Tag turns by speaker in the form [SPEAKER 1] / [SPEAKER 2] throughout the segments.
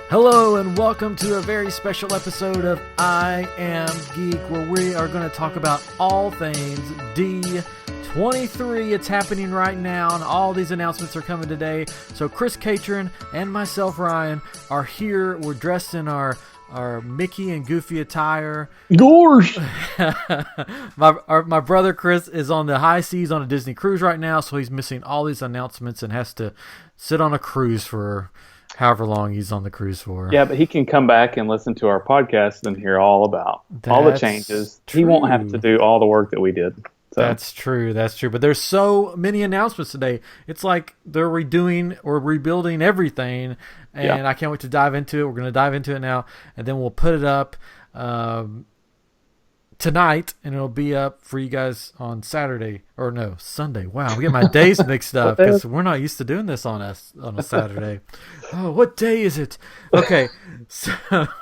[SPEAKER 1] Hello and welcome to a very special episode of I Am Geek, where we are going to talk about all things D23. It's happening right now, and all these announcements are coming today. So Chris Catron and myself, Ryan, are here. We're dressed in our Mickey and Goofy attire.
[SPEAKER 2] Gorge!
[SPEAKER 1] My brother Chris is on the high seas on a Disney cruise right now, so he's missing all these announcements and has to sit on a cruise for however long he's on the cruise for.
[SPEAKER 2] Yeah, but he can come back and listen to our podcast and hear all about all the changes.
[SPEAKER 1] True.
[SPEAKER 2] He won't have to do all the work that we did. So.
[SPEAKER 1] That's true. But there's so many announcements today. It's like they're redoing or rebuilding everything, and I can't wait to dive into it. We're going to dive into it now, and then we'll put it up tonight, and it'll be up for you guys on Saturday. Or no, Sunday. Wow, we get my days mixed up because we're not used to doing this on a Saturday. Oh, what day is it? Okay, so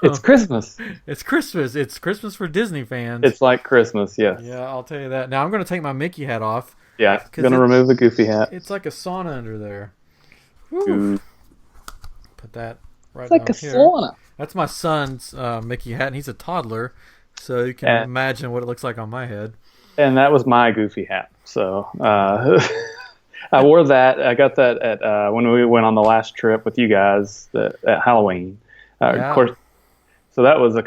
[SPEAKER 2] it's Christmas.
[SPEAKER 1] It's Christmas. It's Christmas for Disney fans.
[SPEAKER 2] It's like Christmas, yes.
[SPEAKER 1] Yeah, I'll tell you that. Now I'm going to take my Mickey hat off.
[SPEAKER 2] Yeah, I'm going to remove the Goofy hat.
[SPEAKER 1] It's like a sauna under there.
[SPEAKER 2] Ooh.
[SPEAKER 1] Put that right
[SPEAKER 2] It's like
[SPEAKER 1] down
[SPEAKER 2] a
[SPEAKER 1] here.
[SPEAKER 2] sauna.
[SPEAKER 1] That's my son's Mickey hat, and he's a toddler, so you can imagine what it looks like on my head.
[SPEAKER 2] And that was my Goofy hat. So I wore that. I got that at when we went on the last trip with you guys at Halloween. Of course. So that was a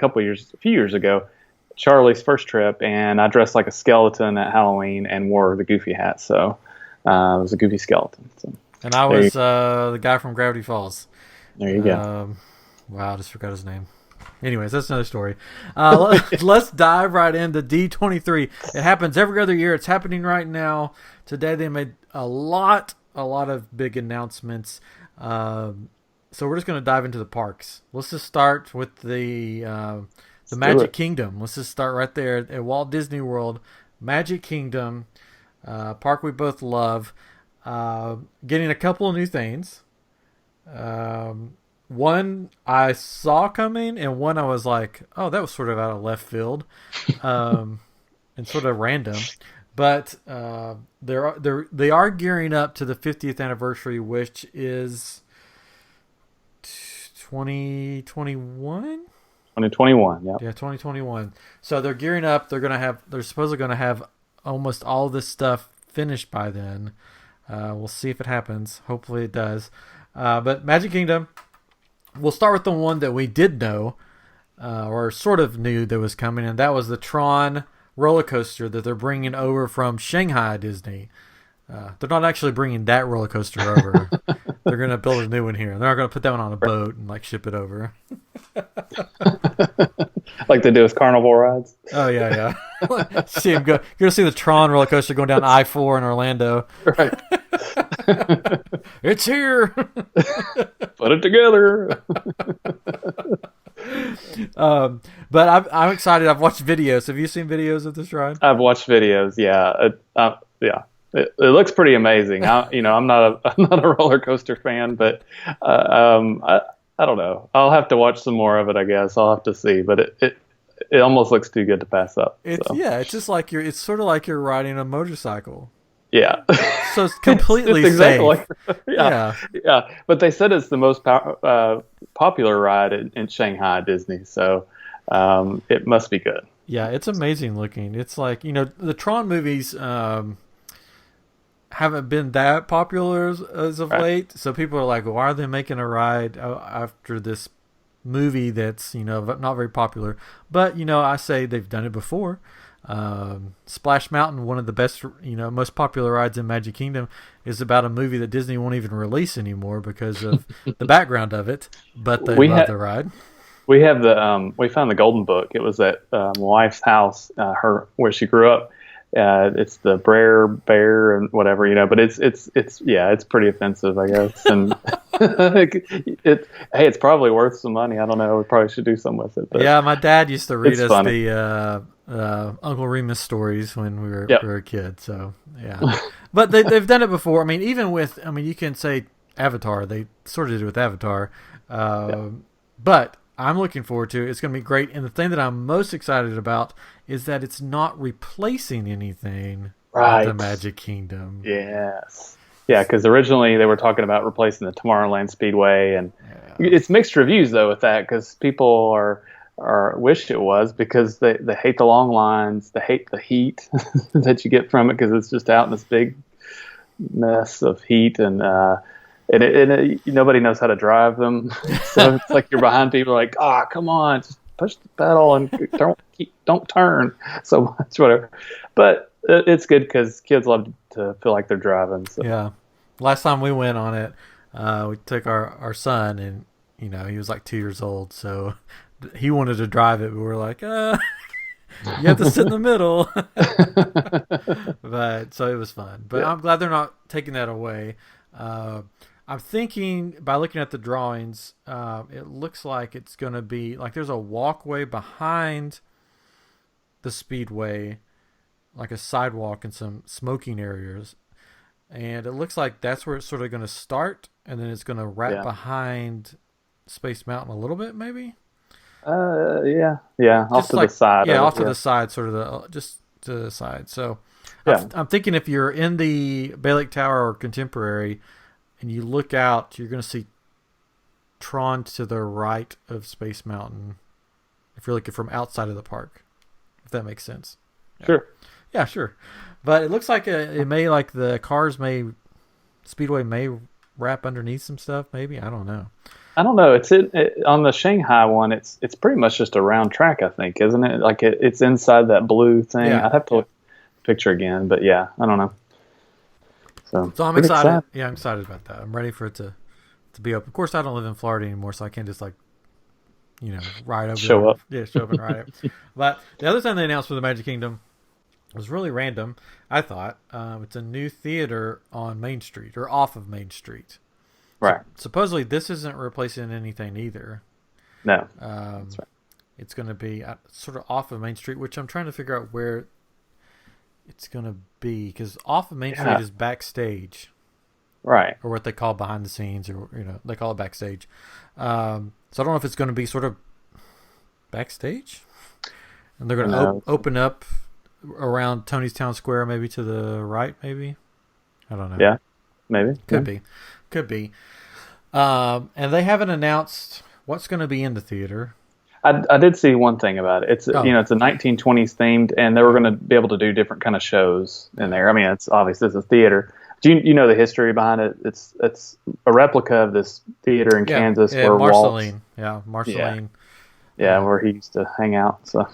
[SPEAKER 2] few years ago, Charlie's first trip, and I dressed like a skeleton at Halloween and wore the Goofy hat. So it was a Goofy skeleton. So,
[SPEAKER 1] and I was the guy from Gravity Falls.
[SPEAKER 2] There you go.
[SPEAKER 1] Wow, I just forgot his name. Anyways, that's another story. Let's dive right into D23. It happens every other year. It's happening right now. Today they made a lot of big announcements. So we're just going to dive into the parks. Let's just start with the Magic Kingdom. Let's just start right there at Walt Disney World. Magic Kingdom, park we both love. Getting a couple of new things. One I saw coming, and one I was like, oh, that was sort of out of left field, and sort of random. But they are gearing up to the 50th anniversary, which is 2021.
[SPEAKER 2] 2021, yeah.
[SPEAKER 1] Yeah, 2021. So they're gearing up. They're supposedly going to have almost all this stuff finished by then. We'll see if it happens. Hopefully it does. But Magic Kingdom. We'll start with the one that we did know, or sort of knew that was coming, and that was the Tron roller coaster that they're bringing over from Shanghai Disney. They're not actually bringing that roller coaster over. They're going to build a new one here. They're not going to put that one on a boat and ship it over.
[SPEAKER 2] Like they do with carnival rides.
[SPEAKER 1] Oh yeah. See him go. You're going to see the Tron roller coaster going down I-4 in Orlando.
[SPEAKER 2] Right.
[SPEAKER 1] It's here.
[SPEAKER 2] Put it together.
[SPEAKER 1] But I'm excited. I've watched videos. Have you seen videos of this ride?
[SPEAKER 2] I've watched videos. Yeah. Yeah. It looks pretty amazing. I'm not a roller coaster fan, but I don't know. I'll have to watch some more of it. I guess I'll have to see. But it almost looks too good to pass up.
[SPEAKER 1] It's just like it's sort of like you're riding a motorcycle.
[SPEAKER 2] Yeah.
[SPEAKER 1] So it's completely
[SPEAKER 2] it's exactly
[SPEAKER 1] safe.
[SPEAKER 2] Yeah. But they said it's the most popular ride in Shanghai Disney, so it must be good.
[SPEAKER 1] Yeah, it's amazing looking. It's like, the Tron movies haven't been that popular as of late, so people are like, why are they making a ride after this movie that's not very popular? But I say they've done it before. Splash Mountain, one of the best, most popular rides in Magic Kingdom, is about a movie that Disney won't even release anymore because of the background of it. But they love the ride.
[SPEAKER 2] We have we found the Golden Book. It was at my wife's house, where she grew up. It's the Brer Bear and whatever, but it's pretty offensive, I guess. And it's probably worth some money. I don't know. We probably should do something with it. But
[SPEAKER 1] yeah, my dad used to read us
[SPEAKER 2] funny.
[SPEAKER 1] the Uncle Remus stories when we were a kid. So yeah, but they've done it before. I mean, you can say Avatar. They sort of did it with Avatar, but I'm looking forward to it. It's going to be great. And the thing that I'm most excited about is that it's not replacing anything at the Magic Kingdom.
[SPEAKER 2] Yes. Yeah, because originally they were talking about replacing the Tomorrowland Speedway, and
[SPEAKER 1] Yeah.
[SPEAKER 2] it's mixed reviews though with that because people are wish it was because they hate the long lines, they hate the heat that you get from it because it's just out in this big mess of heat nobody knows how to drive them, so it's like you're behind people like, come on, just push the pedal and don't turn so much, whatever. But it's good because kids love to feel like they're driving. So.
[SPEAKER 1] Yeah. Last time we went on it, we took our son, and he was like 2 years old, so he wanted to drive it. But we were like, you have to sit in the middle. But so it was fun. But yeah. I'm glad they're not taking that away. I'm thinking by looking at the drawings, it looks like it's going to be like there's a walkway behind the speedway, like a sidewalk and some smoking areas. And it looks like that's where it's sort of going to start, and then it's going to wrap behind Space Mountain a little bit, maybe.
[SPEAKER 2] Yeah, off to
[SPEAKER 1] the
[SPEAKER 2] side.
[SPEAKER 1] Yeah, off to the side, sort of just to the side. So, I'm thinking if you're in the Bay Lake Tower or Contemporary, and you look out, you're going to see Tron to the right of Space Mountain. If you're looking from outside of the park, if that makes sense.
[SPEAKER 2] Sure.
[SPEAKER 1] Yeah, sure. But it looks like it may, like the cars Speedway may wrap underneath some stuff. Maybe, I don't know.
[SPEAKER 2] It's on the Shanghai one. It's pretty much just a round track, I think, isn't it? Like it's inside that blue thing. Yeah. I'd have to look at the picture again, but yeah, I don't know. So
[SPEAKER 1] I'm excited. Yeah, I'm excited about that. I'm ready for it to be open. Of course, I don't live in Florida anymore, so I can't just ride over.
[SPEAKER 2] Show up.
[SPEAKER 1] Yeah, show up and ride it. But the other thing they announced for the Magic Kingdom was really random, I thought. It's a new theater on Main Street, or off of Main Street.
[SPEAKER 2] Right.
[SPEAKER 1] So, supposedly this isn't replacing anything either.
[SPEAKER 2] No. That's right.
[SPEAKER 1] It's going to be sort of off of Main Street, which I'm trying to figure out where it's going to be, because off of Main Street is backstage.
[SPEAKER 2] Right.
[SPEAKER 1] Or what they call behind the scenes, or they call it backstage. So I don't know if it's going to be sort of backstage, and they're going to open up around Tony's Town Square, maybe to the right, maybe. I don't know.
[SPEAKER 2] Yeah, maybe.
[SPEAKER 1] Could be. And they haven't announced what's going to be in the theater.
[SPEAKER 2] I did see one thing about it. It's it's a 1920s themed, and they were going to be able to do different kind of shows in there. I mean, it's obviously it's a theater. Do you know the history behind it? It's a replica of this theater in Kansas where
[SPEAKER 1] Marceline. Marceline.
[SPEAKER 2] Yeah, where he used to hang out. So.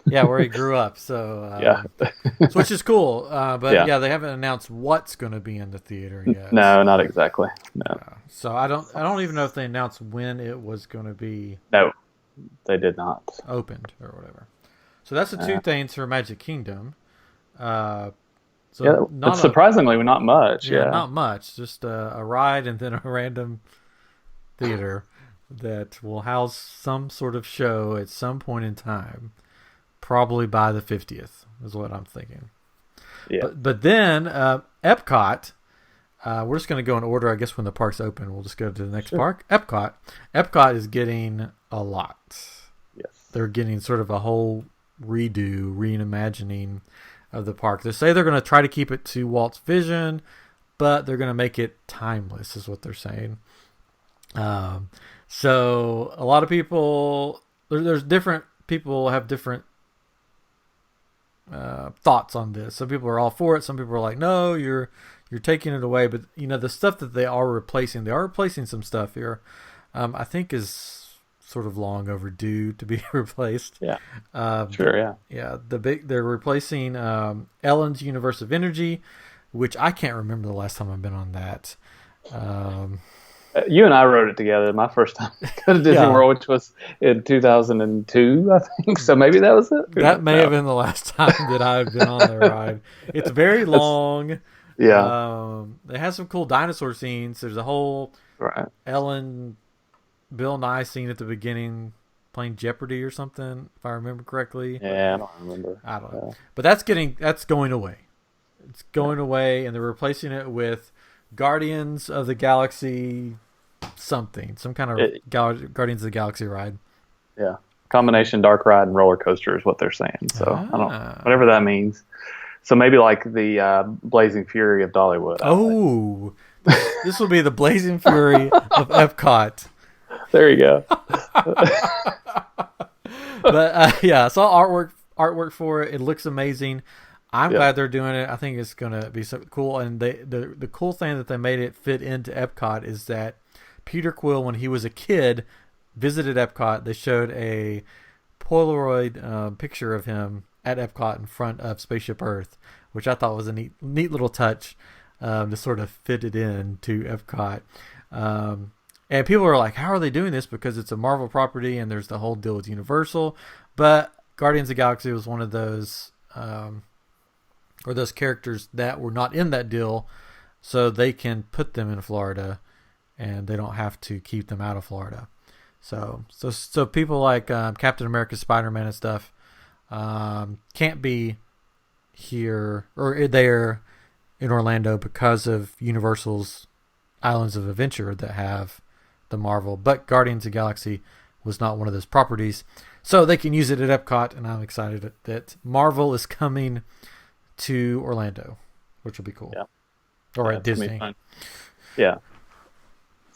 [SPEAKER 1] Yeah, where he grew up. So which is cool. But they haven't announced what's going to be in the theater yet.
[SPEAKER 2] No, not exactly. No.
[SPEAKER 1] So I don't even know if they announced when it was going to be.
[SPEAKER 2] No, they did not.
[SPEAKER 1] Opened or whatever. So that's the two things for Magic Kingdom. But
[SPEAKER 2] surprisingly not much. Yeah,
[SPEAKER 1] not much. Just a ride and then a random theater that will house some sort of show at some point in time. Probably by the 50th is what I'm thinking. Yeah. But then Epcot, we're just going to go in order, I guess, when the park's open. We'll just go to the next park. Epcot is getting a lot.
[SPEAKER 2] Yes.
[SPEAKER 1] They're getting sort of a whole reimagining of the park. They say they're going to try to keep it to Walt's vision, but they're going to make it timeless, is what they're saying. So a lot of people, there's different people have different thoughts on this. Some people are all for it. Some people are like, no, you're taking it away. But the stuff that they are replacing some stuff here. I think is sort of long overdue to be replaced.
[SPEAKER 2] Yeah. Sure. Yeah.
[SPEAKER 1] Yeah. They're replacing Ellen's Universe of Energy, which I can't remember the last time I've been on that.
[SPEAKER 2] You and I wrote it together. My first time to go to Disney World, which was in 2002, I think. So maybe that was it.
[SPEAKER 1] That may have been the last time that I've been on the ride. It's very long.
[SPEAKER 2] Yeah.
[SPEAKER 1] It has some cool dinosaur scenes. There's a whole Ellen, Bill Nye scene at the beginning, playing Jeopardy or something, if I remember correctly.
[SPEAKER 2] Yeah, I don't remember.
[SPEAKER 1] I don't know. But that's going away. It's going away, and they're replacing it with Guardians of the Galaxy some kind of Guardians of the Galaxy ride.
[SPEAKER 2] Yeah. Combination dark ride and roller coaster is what they're saying. So I don't whatever that means. So maybe like the Blazing Fury of Dollywood.
[SPEAKER 1] Oh, this will be the Blazing Fury of Epcot.
[SPEAKER 2] There you go.
[SPEAKER 1] But yeah, I saw artwork for it. It looks amazing. I'm glad they're doing it. I think it's gonna be so cool. And the cool thing that they made it fit into Epcot is that Peter Quill, when he was a kid, visited Epcot. They showed a Polaroid picture of him at Epcot in front of Spaceship Earth, which I thought was a neat little touch to sort of fit it in to Epcot. And people are like, how are they doing this? Because it's a Marvel property and there's the whole deal with Universal. But Guardians of the Galaxy was one of those, or those characters that were not in that deal, so they can put them in Florida and they don't have to keep them out of Florida. So people like Captain America, Spider-Man and stuff can't be here or there in Orlando because of Universal's Islands of Adventure that have the Marvel, but Guardians of the Galaxy was not one of those properties, so they can use it at Epcot, and I'm excited that Marvel is coming to Orlando, which will be cool.
[SPEAKER 2] Yeah.
[SPEAKER 1] Or at Disney.
[SPEAKER 2] Yeah.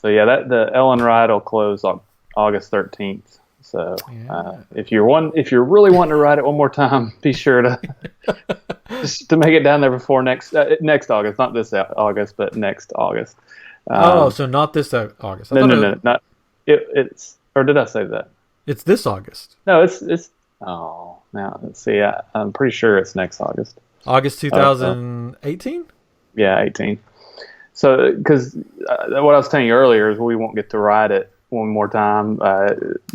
[SPEAKER 2] So yeah, the Ellen ride will close on August 13th. So if you're really wanting to ride it one more time, be sure to just to make it down there before next August, not this August, but next August.
[SPEAKER 1] So not this August.
[SPEAKER 2] No, not it's. Or did I say that?
[SPEAKER 1] It's this August.
[SPEAKER 2] No, it's. Oh, now let's see. I'm pretty sure it's next August.
[SPEAKER 1] August 2018.
[SPEAKER 2] Yeah, 18. So, because what I was telling you earlier is we won't get to ride it one more time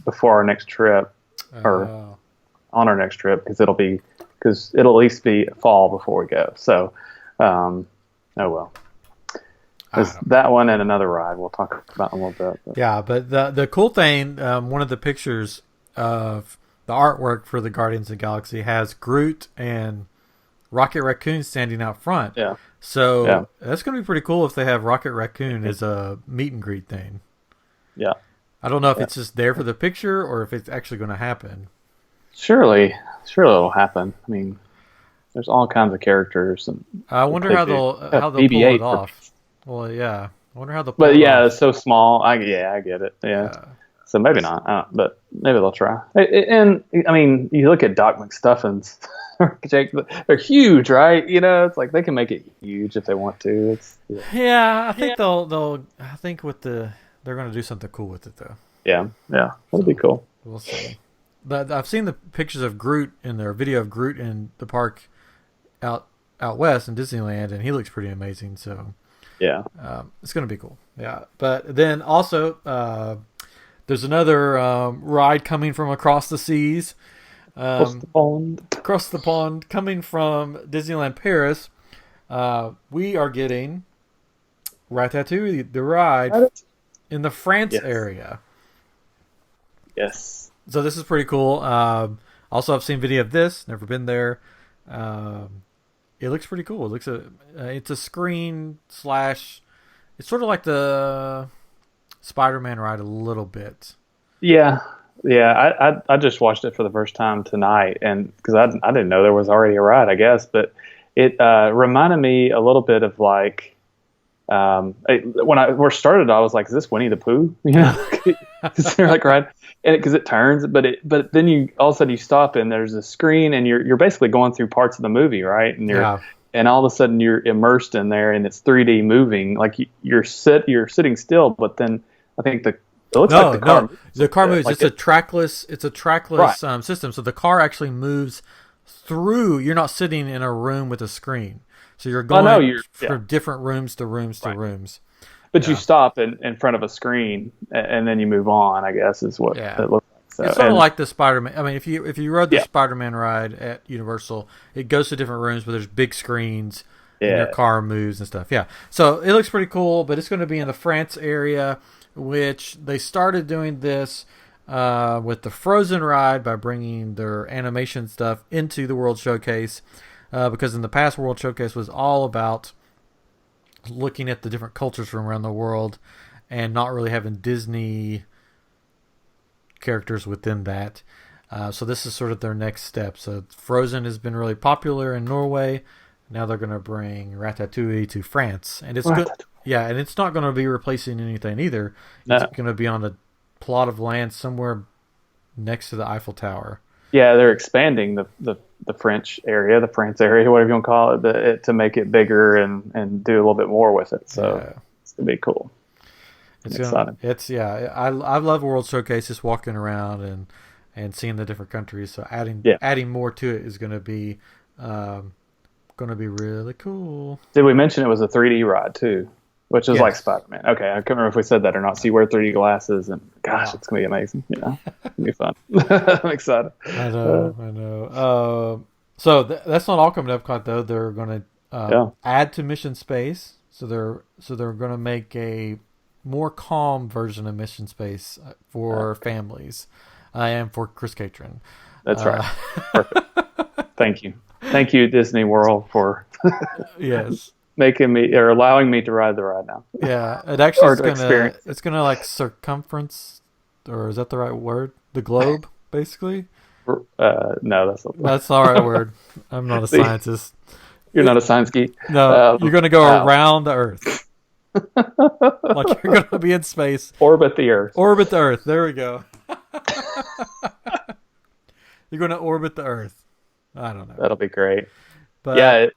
[SPEAKER 2] before our next trip, or on our next trip, because it'll at least be fall before we go. So, oh well. There's that one and another ride we'll talk about in a little bit. But.
[SPEAKER 1] Yeah, but the cool thing, one of the pictures of the artwork for the Guardians of the Galaxy has Groot and Rocket Raccoon standing out front.
[SPEAKER 2] Yeah.
[SPEAKER 1] So that's going to be pretty cool if they have Rocket Raccoon as a meet and greet thing.
[SPEAKER 2] Yeah.
[SPEAKER 1] I don't know if it's just there for the picture or if it's actually going to happen.
[SPEAKER 2] Surely it'll happen. I mean, there's all kinds of characters. And
[SPEAKER 1] I wonder how they'll pull it off. Well, yeah. I wonder how they'll pull it off.
[SPEAKER 2] It's so small. I get it. Yeah. So maybe not. But maybe they'll try. And, I mean, you look at Doc McStuffins. They're huge, right? You know, it's like they can make it huge if they want to.
[SPEAKER 1] I think they'll. I think they're going to do something cool with it, though.
[SPEAKER 2] Yeah. That'll be cool.
[SPEAKER 1] We'll see. But I've seen the pictures of Groot in their video of Groot in the park out west in Disneyland, and he looks pretty amazing. So
[SPEAKER 2] yeah,
[SPEAKER 1] it's going to be cool. Yeah, but then also there's another ride coming from across the seas. Across the pond, coming from Disneyland Paris, we are getting Ratatouille, the ride in the France area.
[SPEAKER 2] Yes.
[SPEAKER 1] So this is pretty cool. Also, I've seen video of this. Never been there. It looks pretty cool. It's a screen / it's sort of like the Spider-Man ride a little bit.
[SPEAKER 2] Yeah. I just watched it for the first time tonight, and because I didn't know there was already a ride, I guess, but it reminded me a little bit of like when I first started, I was like, "Is this Winnie the Pooh?" You know, because they're like right, and because it turns, but then you all of a sudden you stop and there's a screen, and you're basically going through parts of the movie, right? And and all of a sudden you're immersed in there, and it's 3D moving, like you're sitting still, but then I think it looks like the car.
[SPEAKER 1] The car moves. Like it's a trackless right. System. So the car actually moves through. You're not sitting in a room with a screen. So you're going from different rooms to rooms to rooms.
[SPEAKER 2] But you stop in front of a screen and then you move on, I guess, is what it looks like. So,
[SPEAKER 1] it's sort of like the Spider-Man. I mean, if you rode the Spider-Man ride at Universal, it goes to different rooms where there's big screens and your car moves and stuff. Yeah. So it looks pretty cool, but it's going to be in the France area, which they started doing this with the Frozen ride by bringing their animation stuff into the World Showcase, because in the past World Showcase was all about looking at the different cultures from around the world and not really having Disney characters within that. So this is sort of their next step. So Frozen has been really popular in Norway. Now they're going to bring Ratatouille to France, and it's good. Yeah, and it's not going to be replacing anything either. It's going to be on a plot of land somewhere next to the Eiffel Tower.
[SPEAKER 2] Yeah, they're expanding the French area, the France area, whatever you want to call it, to make it bigger and do a little bit more with it. So it's gonna be cool.
[SPEAKER 1] It's exciting. I love World Showcase, just walking around and seeing the different countries. So adding more to it is gonna be really cool.
[SPEAKER 2] Did we mention it was a 3D ride too? Which is like Spider-Man. Okay, I can't remember if we said that or not. So you wear 3D glasses, and gosh, it's gonna be amazing. It's gonna be fun. I'm excited.
[SPEAKER 1] I know. So that's not all coming up, though. They're gonna add to Mission Space. So they're gonna make a more calm version of Mission Space for families, and for Chris Catron.
[SPEAKER 2] That's right. Perfect. Thank you, Disney World, for
[SPEAKER 1] yes.
[SPEAKER 2] making me or allowing me to ride the ride now.
[SPEAKER 1] Yeah, it actually it's gonna like circumference, or is that the right word? The globe, basically.
[SPEAKER 2] No,
[SPEAKER 1] that's the right word. I'm not a scientist.
[SPEAKER 2] You're not a science geek.
[SPEAKER 1] No, you're gonna go around the Earth. Like you're gonna be in space.
[SPEAKER 2] Orbit the Earth.
[SPEAKER 1] Orbit the Earth. There we go. You're gonna orbit the Earth. I don't know.
[SPEAKER 2] That'll be great.
[SPEAKER 1] But,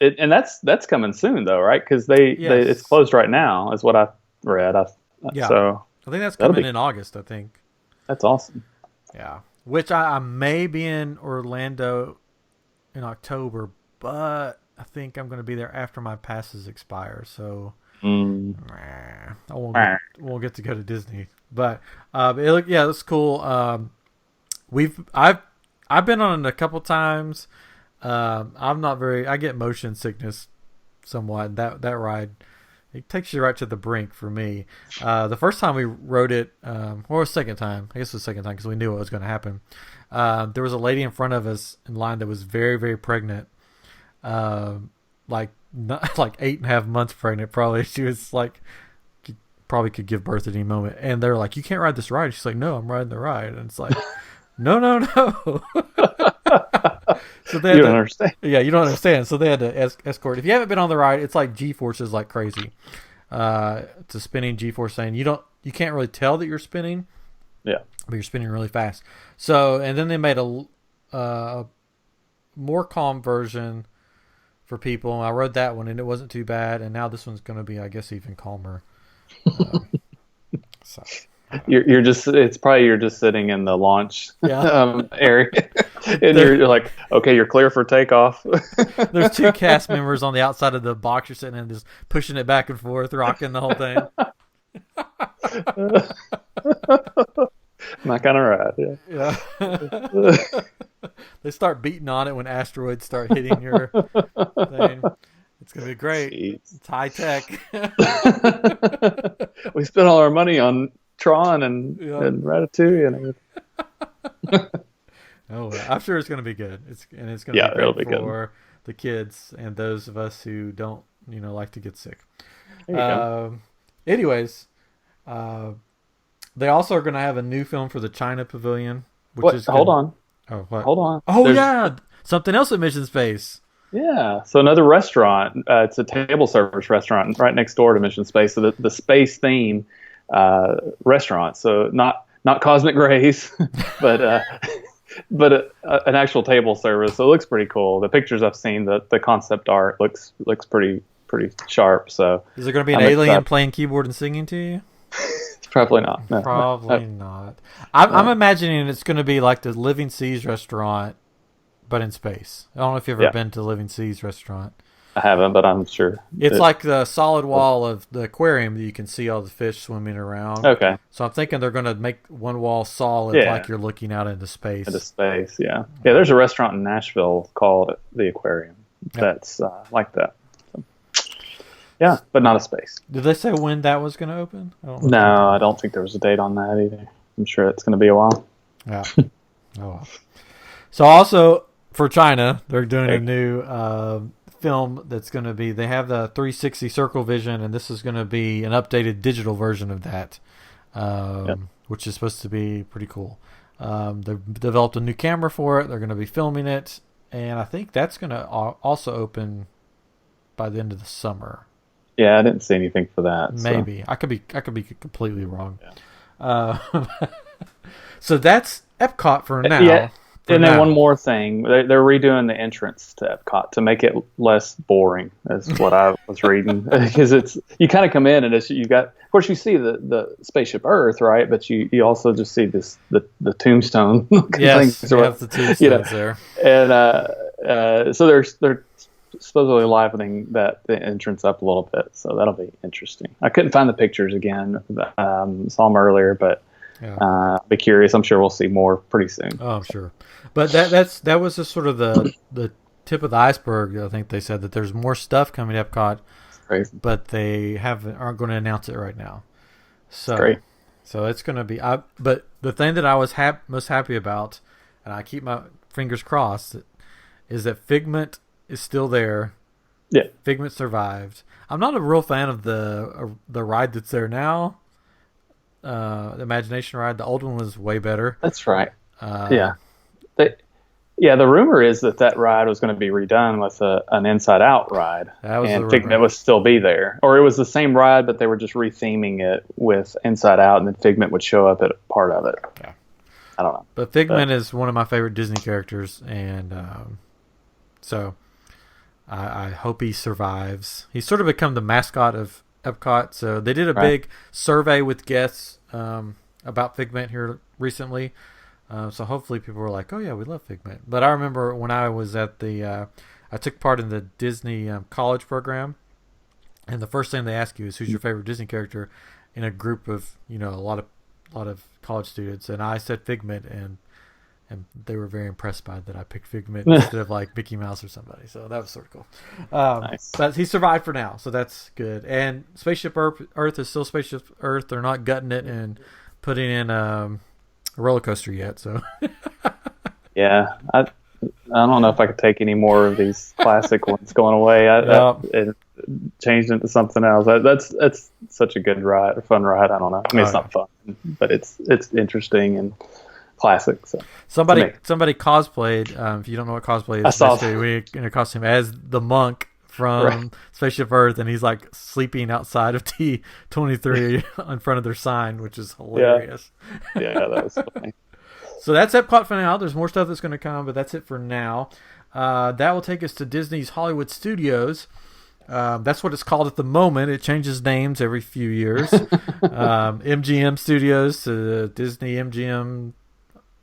[SPEAKER 2] and that's coming soon though, right? Because it's closed right now, is what I read. So
[SPEAKER 1] I think that's coming in August. I think
[SPEAKER 2] that's awesome.
[SPEAKER 1] Yeah, which I may be in Orlando in October, but I think I'm going to be there after my passes expire. So I won't get to go to Disney. But it's cool. I've been on it a couple times. I'm not I get motion sickness somewhat. That ride, it takes you right to the brink for me. The first time we rode it, or second time, I guess it was the second time because we knew what was going to happen. There was a lady in front of us in line that was very, very pregnant. Like 8.5 months pregnant, probably. She was like, probably could give birth at any moment. And they're like, "You can't ride this ride." She's like, "No, I'm riding the ride." And it's like, no. So they
[SPEAKER 2] you don't understand.
[SPEAKER 1] Yeah, you don't understand. So they had to escort. If you haven't been on the ride, it's like G-forces like crazy. It's a spinning G-force thing. You can't really tell that you're spinning.
[SPEAKER 2] Yeah,
[SPEAKER 1] but you're spinning really fast. So, and then they made a more calm version for people. I rode that one and it wasn't too bad. And now this one's going to be, I guess, even calmer. So.
[SPEAKER 2] You're just sitting in the launch area, and you're like, okay, you're clear for takeoff.
[SPEAKER 1] There's two cast members on the outside of the box you're sitting in, just pushing it back and forth, rocking the whole thing.
[SPEAKER 2] My kind of ride,
[SPEAKER 1] yeah. They start beating on it when asteroids start hitting your thing. It's gonna be great. Jeez. It's high tech.
[SPEAKER 2] We spent all our money on Tron and Ratatouille and everything.
[SPEAKER 1] I'm sure it's going to be good. It's going to be great for the kids and those of us who don't, like to get sick.
[SPEAKER 2] Anyways,
[SPEAKER 1] they also are going to have a new film for the China Pavilion.
[SPEAKER 2] Hold on.
[SPEAKER 1] Oh, what?
[SPEAKER 2] Hold on.
[SPEAKER 1] Oh, something else at Mission Space.
[SPEAKER 2] Yeah, so another restaurant. It's a table service restaurant right next door to Mission Space. So the space theme restaurant. So not Cosmic Rays, but an actual table service. So it looks pretty cool. The pictures I've seen, the concept art looks pretty sharp. So
[SPEAKER 1] is there going to be an alien playing keyboard and singing to you?
[SPEAKER 2] Probably not. No,
[SPEAKER 1] Probably not. I'm imagining it's going to be like the Living Seas restaurant, but in space. I don't know if you've ever been to Living Seas restaurant.
[SPEAKER 2] I haven't, but I'm sure.
[SPEAKER 1] It's like the solid wall of the aquarium that you can see all the fish swimming around.
[SPEAKER 2] Okay.
[SPEAKER 1] So I'm thinking they're going to make one wall solid like you're looking out into space.
[SPEAKER 2] Yeah. Yeah, there's a restaurant in Nashville called The Aquarium that's like that. So, yeah, but not a space.
[SPEAKER 1] Did they say when that was going to open?
[SPEAKER 2] I don't think there was a date on that either. I'm sure it's going to be a while.
[SPEAKER 1] Yeah. So also for China, they're doing a new film that's going to be, they have the 360 circle vision, and this is going to be an updated digital version of that, which is supposed to be pretty cool. They've developed a new camera for it. They're going to be filming it and I think that's going to also open by the end of the summer.
[SPEAKER 2] Yeah, I didn't see anything for that.
[SPEAKER 1] Maybe
[SPEAKER 2] so.
[SPEAKER 1] I could be completely wrong.
[SPEAKER 2] Yeah.
[SPEAKER 1] So that's Epcot for now.
[SPEAKER 2] Yeah, and then one more thing, they're redoing the entrance to Epcot to make it less boring. Is what I was reading, because you kind of come in and you got, of course, you see the spaceship Earth, right? But you also just see the tombstone.
[SPEAKER 1] Yes, you have the tombstones there,
[SPEAKER 2] and so they're supposedly livening the entrance up a little bit, so that'll be interesting. I couldn't find the pictures again. Saw them earlier, but I'll be curious. I'm sure we'll see more pretty soon.
[SPEAKER 1] Oh, I'm sure. But that was just sort of the tip of the iceberg. I think they said that there's more stuff coming to Epcot,
[SPEAKER 2] crazy.
[SPEAKER 1] but they aren't going to announce it right now. So
[SPEAKER 2] great.
[SPEAKER 1] So it's going to be. But the thing that I was most happy about, and I keep my fingers crossed, is that Figment is still there.
[SPEAKER 2] Yeah,
[SPEAKER 1] Figment survived. I'm not a real fan of the ride that's there now. The Imagination ride. The old one was way better.
[SPEAKER 2] That's right. Yeah. The rumor is that ride was going to be redone with an Inside Out ride, and Figment would still be there, or it was the same ride, but they were just retheming it with Inside Out, and then Figment would show up at part of it.
[SPEAKER 1] Yeah,
[SPEAKER 2] I don't know.
[SPEAKER 1] But Figment is one of my favorite Disney characters, and so I hope he survives. He's sort of become the mascot of Epcot. So they did a big survey with guests about Figment here recently. So hopefully people were like, "Oh yeah, we love Figment." But I remember when I was at I took part in the Disney college program, and the first thing they ask you is who's your favorite Disney character, in a group of a lot of college students, and I said Figment, and they were very impressed by that I picked Figment instead of like Mickey Mouse or somebody. So that was sort of cool.
[SPEAKER 2] Nice.
[SPEAKER 1] But he survived for now, so that's good. And Spaceship Earth is still Spaceship Earth. They're not gutting it and putting in a roller coaster yet. So
[SPEAKER 2] yeah, I don't know if I could take any more of these classic ones going away. It changed into something else. That's such a good ride, a fun ride. I don't know. I mean, it's not fun, but it's interesting and classic. So
[SPEAKER 1] somebody cosplayed. If you don't know what cosplay is,
[SPEAKER 2] I saw
[SPEAKER 1] we in a costume as the monk from Spaceship Earth, and he's like sleeping outside of D23 in front of their sign, which is hilarious.
[SPEAKER 2] Yeah, that was funny.
[SPEAKER 1] So that's Epcot for now. There's more stuff that's going to come, but that's it for now. That will take us to Disney's Hollywood Studios. That's what it's called at the moment. It changes names every few years. MGM Studios to Disney MGM,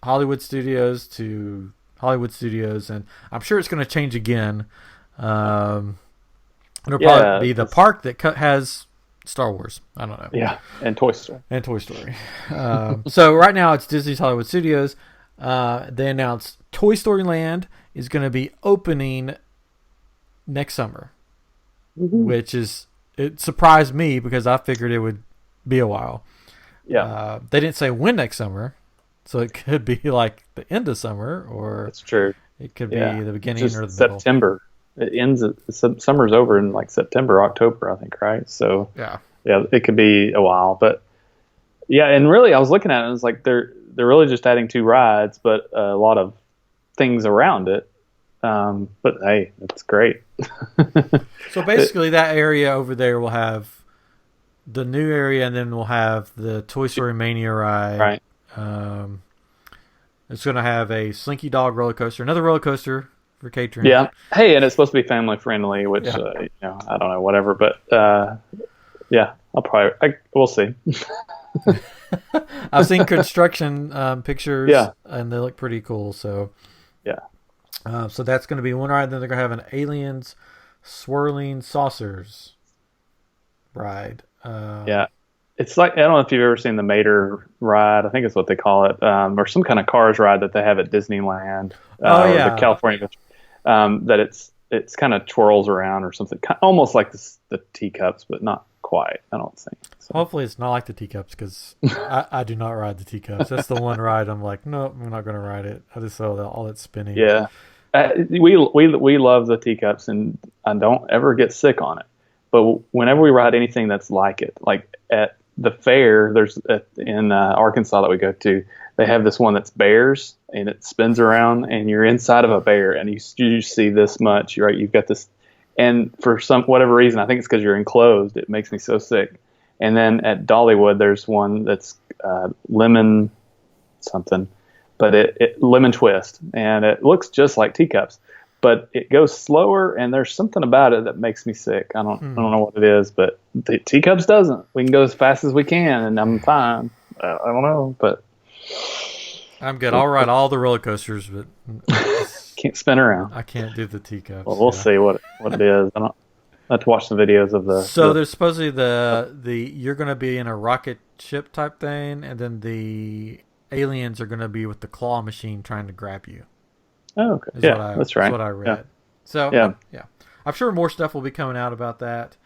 [SPEAKER 1] Hollywood Studios to Hollywood Studios, and I'm sure it's going to change again. It'll probably be the park that has Star Wars. I don't know.
[SPEAKER 2] Yeah, and Toy Story.
[SPEAKER 1] So right now it's Disney's Hollywood Studios. They announced Toy Story Land is going to be opening next summer, which it surprised me because I figured it would be a while.
[SPEAKER 2] Yeah.
[SPEAKER 1] They didn't say when next summer, so it could be like the end of summer, or
[SPEAKER 2] that's true.
[SPEAKER 1] It could be the beginning or the
[SPEAKER 2] September.
[SPEAKER 1] Middle.
[SPEAKER 2] It ends. Summer's over in like September, October, I think, right? So yeah, it could be a while, but yeah, and really, I was looking at it, and it's like they're really just adding 2 rides, but a lot of things around it. But hey, it's great.
[SPEAKER 1] So basically, that area over there will have the new area, and then we'll have the Toy Story Mania ride.
[SPEAKER 2] Right.
[SPEAKER 1] It's going to have a Slinky Dog roller coaster, another roller coaster for catering.
[SPEAKER 2] Yeah. Hey, and it's supposed to be family friendly, which I don't know, whatever. But yeah, we'll see.
[SPEAKER 1] I've seen construction pictures, and they look pretty cool. So
[SPEAKER 2] yeah.
[SPEAKER 1] So that's going to be one ride. Then they're going to have an Aliens Swirling Saucers ride.
[SPEAKER 2] Yeah. It's like, I don't know if you've ever seen the Mater ride. I think it's what they call it, or some kind of Cars ride that they have at Disneyland. Or the California. That it's kind of twirls around or something, almost like the teacups, but not quite. I don't think. So.
[SPEAKER 1] Hopefully, it's not like the teacups, because I do not ride the teacups. That's the one ride I'm like, no, I'm not going to ride it. I just saw all that spinning.
[SPEAKER 2] Yeah, we love the teacups, and I don't ever get sick on it. But whenever we ride anything that's like it, like at the fair, there's in Arkansas that we go to, they have this one that's bears, and it spins around, and you're inside of a bear, and you see this much, right? You've got this, and for whatever reason, I think it's because you're enclosed. It makes me so sick. And then at Dollywood, there's one that's lemon something, but it lemon twist, and it looks just like teacups, but it goes slower, and there's something about it that makes me sick. I don't know what it is, but the teacups doesn't. We can go as fast as we can, and I'm fine. I don't know, but
[SPEAKER 1] I'm good. I'll ride all the roller coasters, but
[SPEAKER 2] can't spin around.
[SPEAKER 1] I can't do the teacups.
[SPEAKER 2] Well, we'll see what it is. I have to watch the videos of the.
[SPEAKER 1] So there's supposedly the you're going to be in a rocket ship type thing, and then the aliens are going to be with the claw machine trying to grab you.
[SPEAKER 2] Oh, okay. Yeah, that's right.
[SPEAKER 1] That's what I read.
[SPEAKER 2] Yeah.
[SPEAKER 1] So yeah, I'm sure more stuff will be coming out about that.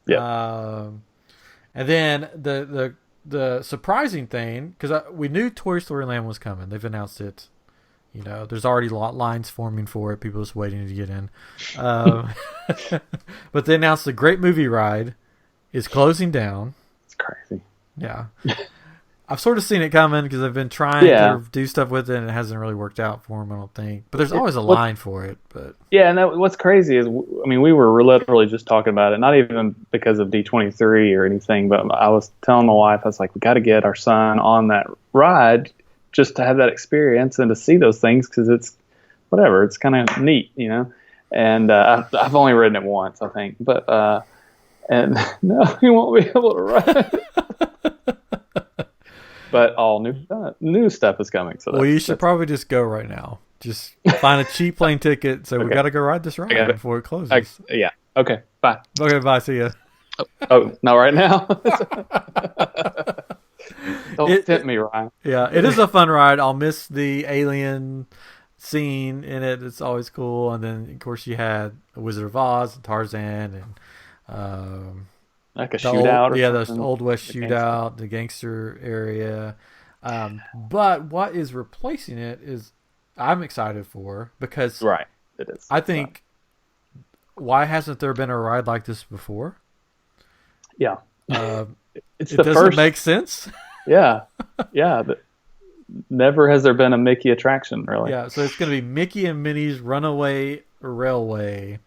[SPEAKER 2] Yeah.
[SPEAKER 1] And then the surprising thing, because we knew Toy Story Land was coming. They've announced it. There's already lines forming for it. People just waiting to get in. But they announced the Great Movie Ride is closing down.
[SPEAKER 2] It's crazy.
[SPEAKER 1] Yeah. I've sort of seen it coming because I've been trying to do stuff with it, and it hasn't really worked out for them, I don't think. But there's always a line for it. But
[SPEAKER 2] yeah, and what's crazy is, we were literally just talking about it, not even because of D23 or anything, but I was telling my wife, I was like, we got to get our son on that ride just to have that experience and to see those things, because it's whatever, it's kind of neat, And I've only ridden it once, I think, but and no, he won't be able to ride. But all new stuff is coming. So
[SPEAKER 1] you should probably just go right now. Just find a cheap plane ticket. So we got to go ride this ride before it closes.
[SPEAKER 2] Yeah. Okay. Bye.
[SPEAKER 1] Okay. Bye. See ya.
[SPEAKER 2] Oh, not right now. Don't tempt me, Ryan.
[SPEAKER 1] Yeah, it is a fun ride. I'll miss the alien scene in it. It's always cool. And then, of course, you had Wizard of Oz and Tarzan and
[SPEAKER 2] like a shootout.
[SPEAKER 1] The Old West shootout, the gangster area. But what is replacing it is I'm excited for, because
[SPEAKER 2] right, it is.
[SPEAKER 1] I think, why hasn't there been a ride like this before?
[SPEAKER 2] Yeah.
[SPEAKER 1] It doesn't make sense.
[SPEAKER 2] Yeah. Never has there been a Mickey attraction, really.
[SPEAKER 1] Yeah, so it's going to be Mickey and Minnie's Runaway Railway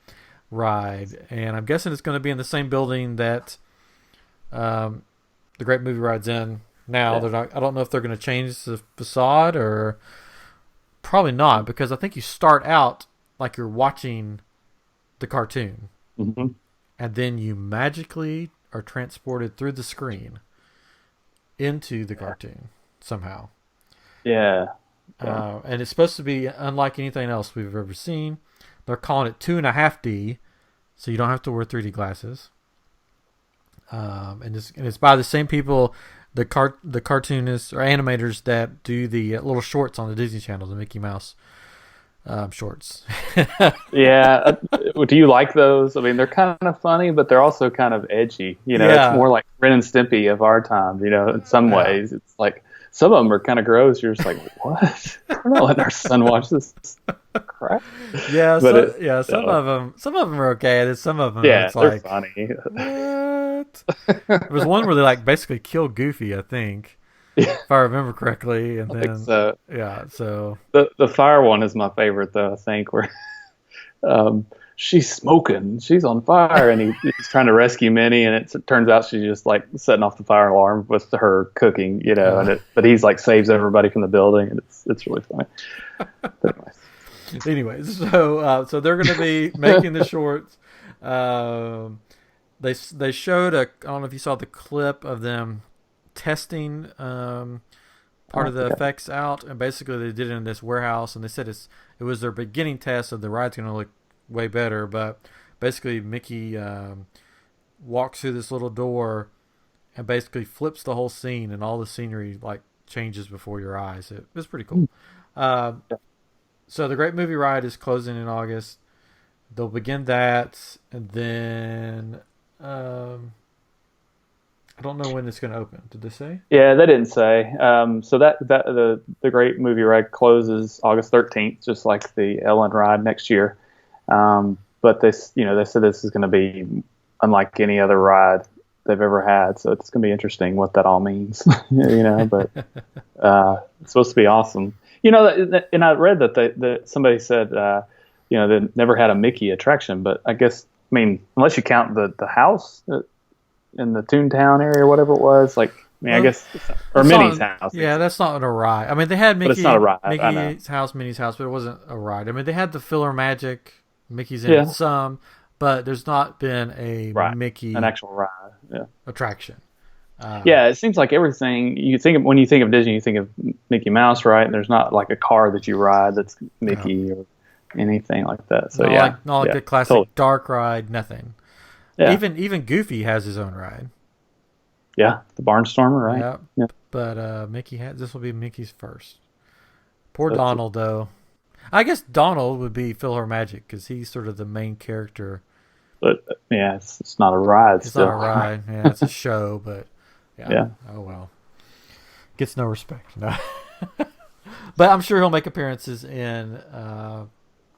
[SPEAKER 1] ride, and I'm guessing it's going to be in the same building that the Great Movie Ride's in now. Yeah. They're not. I don't know if they're going to change the facade, or probably not, because I think you start out like you're watching the cartoon, and then you magically are transported through the screen into the cartoon somehow.
[SPEAKER 2] Yeah.
[SPEAKER 1] And it's supposed to be unlike anything else we've ever seen. They're calling it 2.5D, so you don't have to wear 3D glasses. And it's by the same people, the cartoonists or animators that do the little shorts on the Disney Channel, the Mickey Mouse shorts.
[SPEAKER 2] Yeah. Do you like those? I mean, they're kind of funny, but they're also kind of edgy. It's more like Ren and Stimpy of our time. In some ways, it's like some of them are kind of gross. You're just like, what? We're not letting our son watch this crap.
[SPEAKER 1] Yeah, some of them are okay. There's some of them.
[SPEAKER 2] Yeah,
[SPEAKER 1] it's
[SPEAKER 2] they're
[SPEAKER 1] like,
[SPEAKER 2] funny.
[SPEAKER 1] What? There was one where they basically killed Goofy, I think. If I remember correctly, and
[SPEAKER 2] I
[SPEAKER 1] then
[SPEAKER 2] think so.
[SPEAKER 1] Yeah, so
[SPEAKER 2] the fire one is my favorite, though. I think where she's smoking, she's on fire, and he's trying to rescue Minnie, and it turns out she's just setting off the fire alarm with her cooking, but he's saves everybody from the building, and it's really funny.
[SPEAKER 1] Anyways, so they're going to be making the shorts. They showed I don't know if you saw the clip of them testing part of the effects out, and basically they did it in this warehouse, and they said it was their beginning test of the ride's going to look way better, but basically Mickey walks through this little door and basically flips the whole scene, and all the scenery changes before your eyes. It was pretty cool. So the Great Movie Ride is closing in August. They'll begin that, and then I don't know when it's going to open. Did they say? Yeah,
[SPEAKER 2] they didn't say. So that the Great Movie Ride closes August 13th, just like the Ellen ride next year. But they said this is going to be unlike any other ride they've ever had. So it's going to be interesting what that all means, But it's supposed to be awesome. And I read that somebody said, they never had a Mickey attraction, but I guess, unless you count the house in the Toontown area or whatever it was, I guess, or Minnie's house.
[SPEAKER 1] Yeah, that's not a ride. I mean, they had Mickey,
[SPEAKER 2] but it's not a ride.
[SPEAKER 1] Mickey's house, Minnie's house, but it wasn't a ride. I mean, they had the Filler Magic, Mickey's in it some, but there's not been a Mickey,
[SPEAKER 2] an actual ride,
[SPEAKER 1] attraction.
[SPEAKER 2] It seems like everything when you think of Disney, you think of Mickey Mouse, right? And there's not like a car that you ride that's Mickey or anything like that. So
[SPEAKER 1] not like the classic dark ride, nothing. Yeah. Even Goofy has his own ride.
[SPEAKER 2] Yeah, the Barnstormer, right?
[SPEAKER 1] Yeah. But this will be Mickey's first. Poor Donald, though. I guess Donald would be Filler Magic because he's sort of the main character.
[SPEAKER 2] But it's not a ride.
[SPEAKER 1] It's not a ride. Yeah, it's a show, but
[SPEAKER 2] yeah.
[SPEAKER 1] Oh well. Gets no respect. No. But I'm sure he'll make appearances in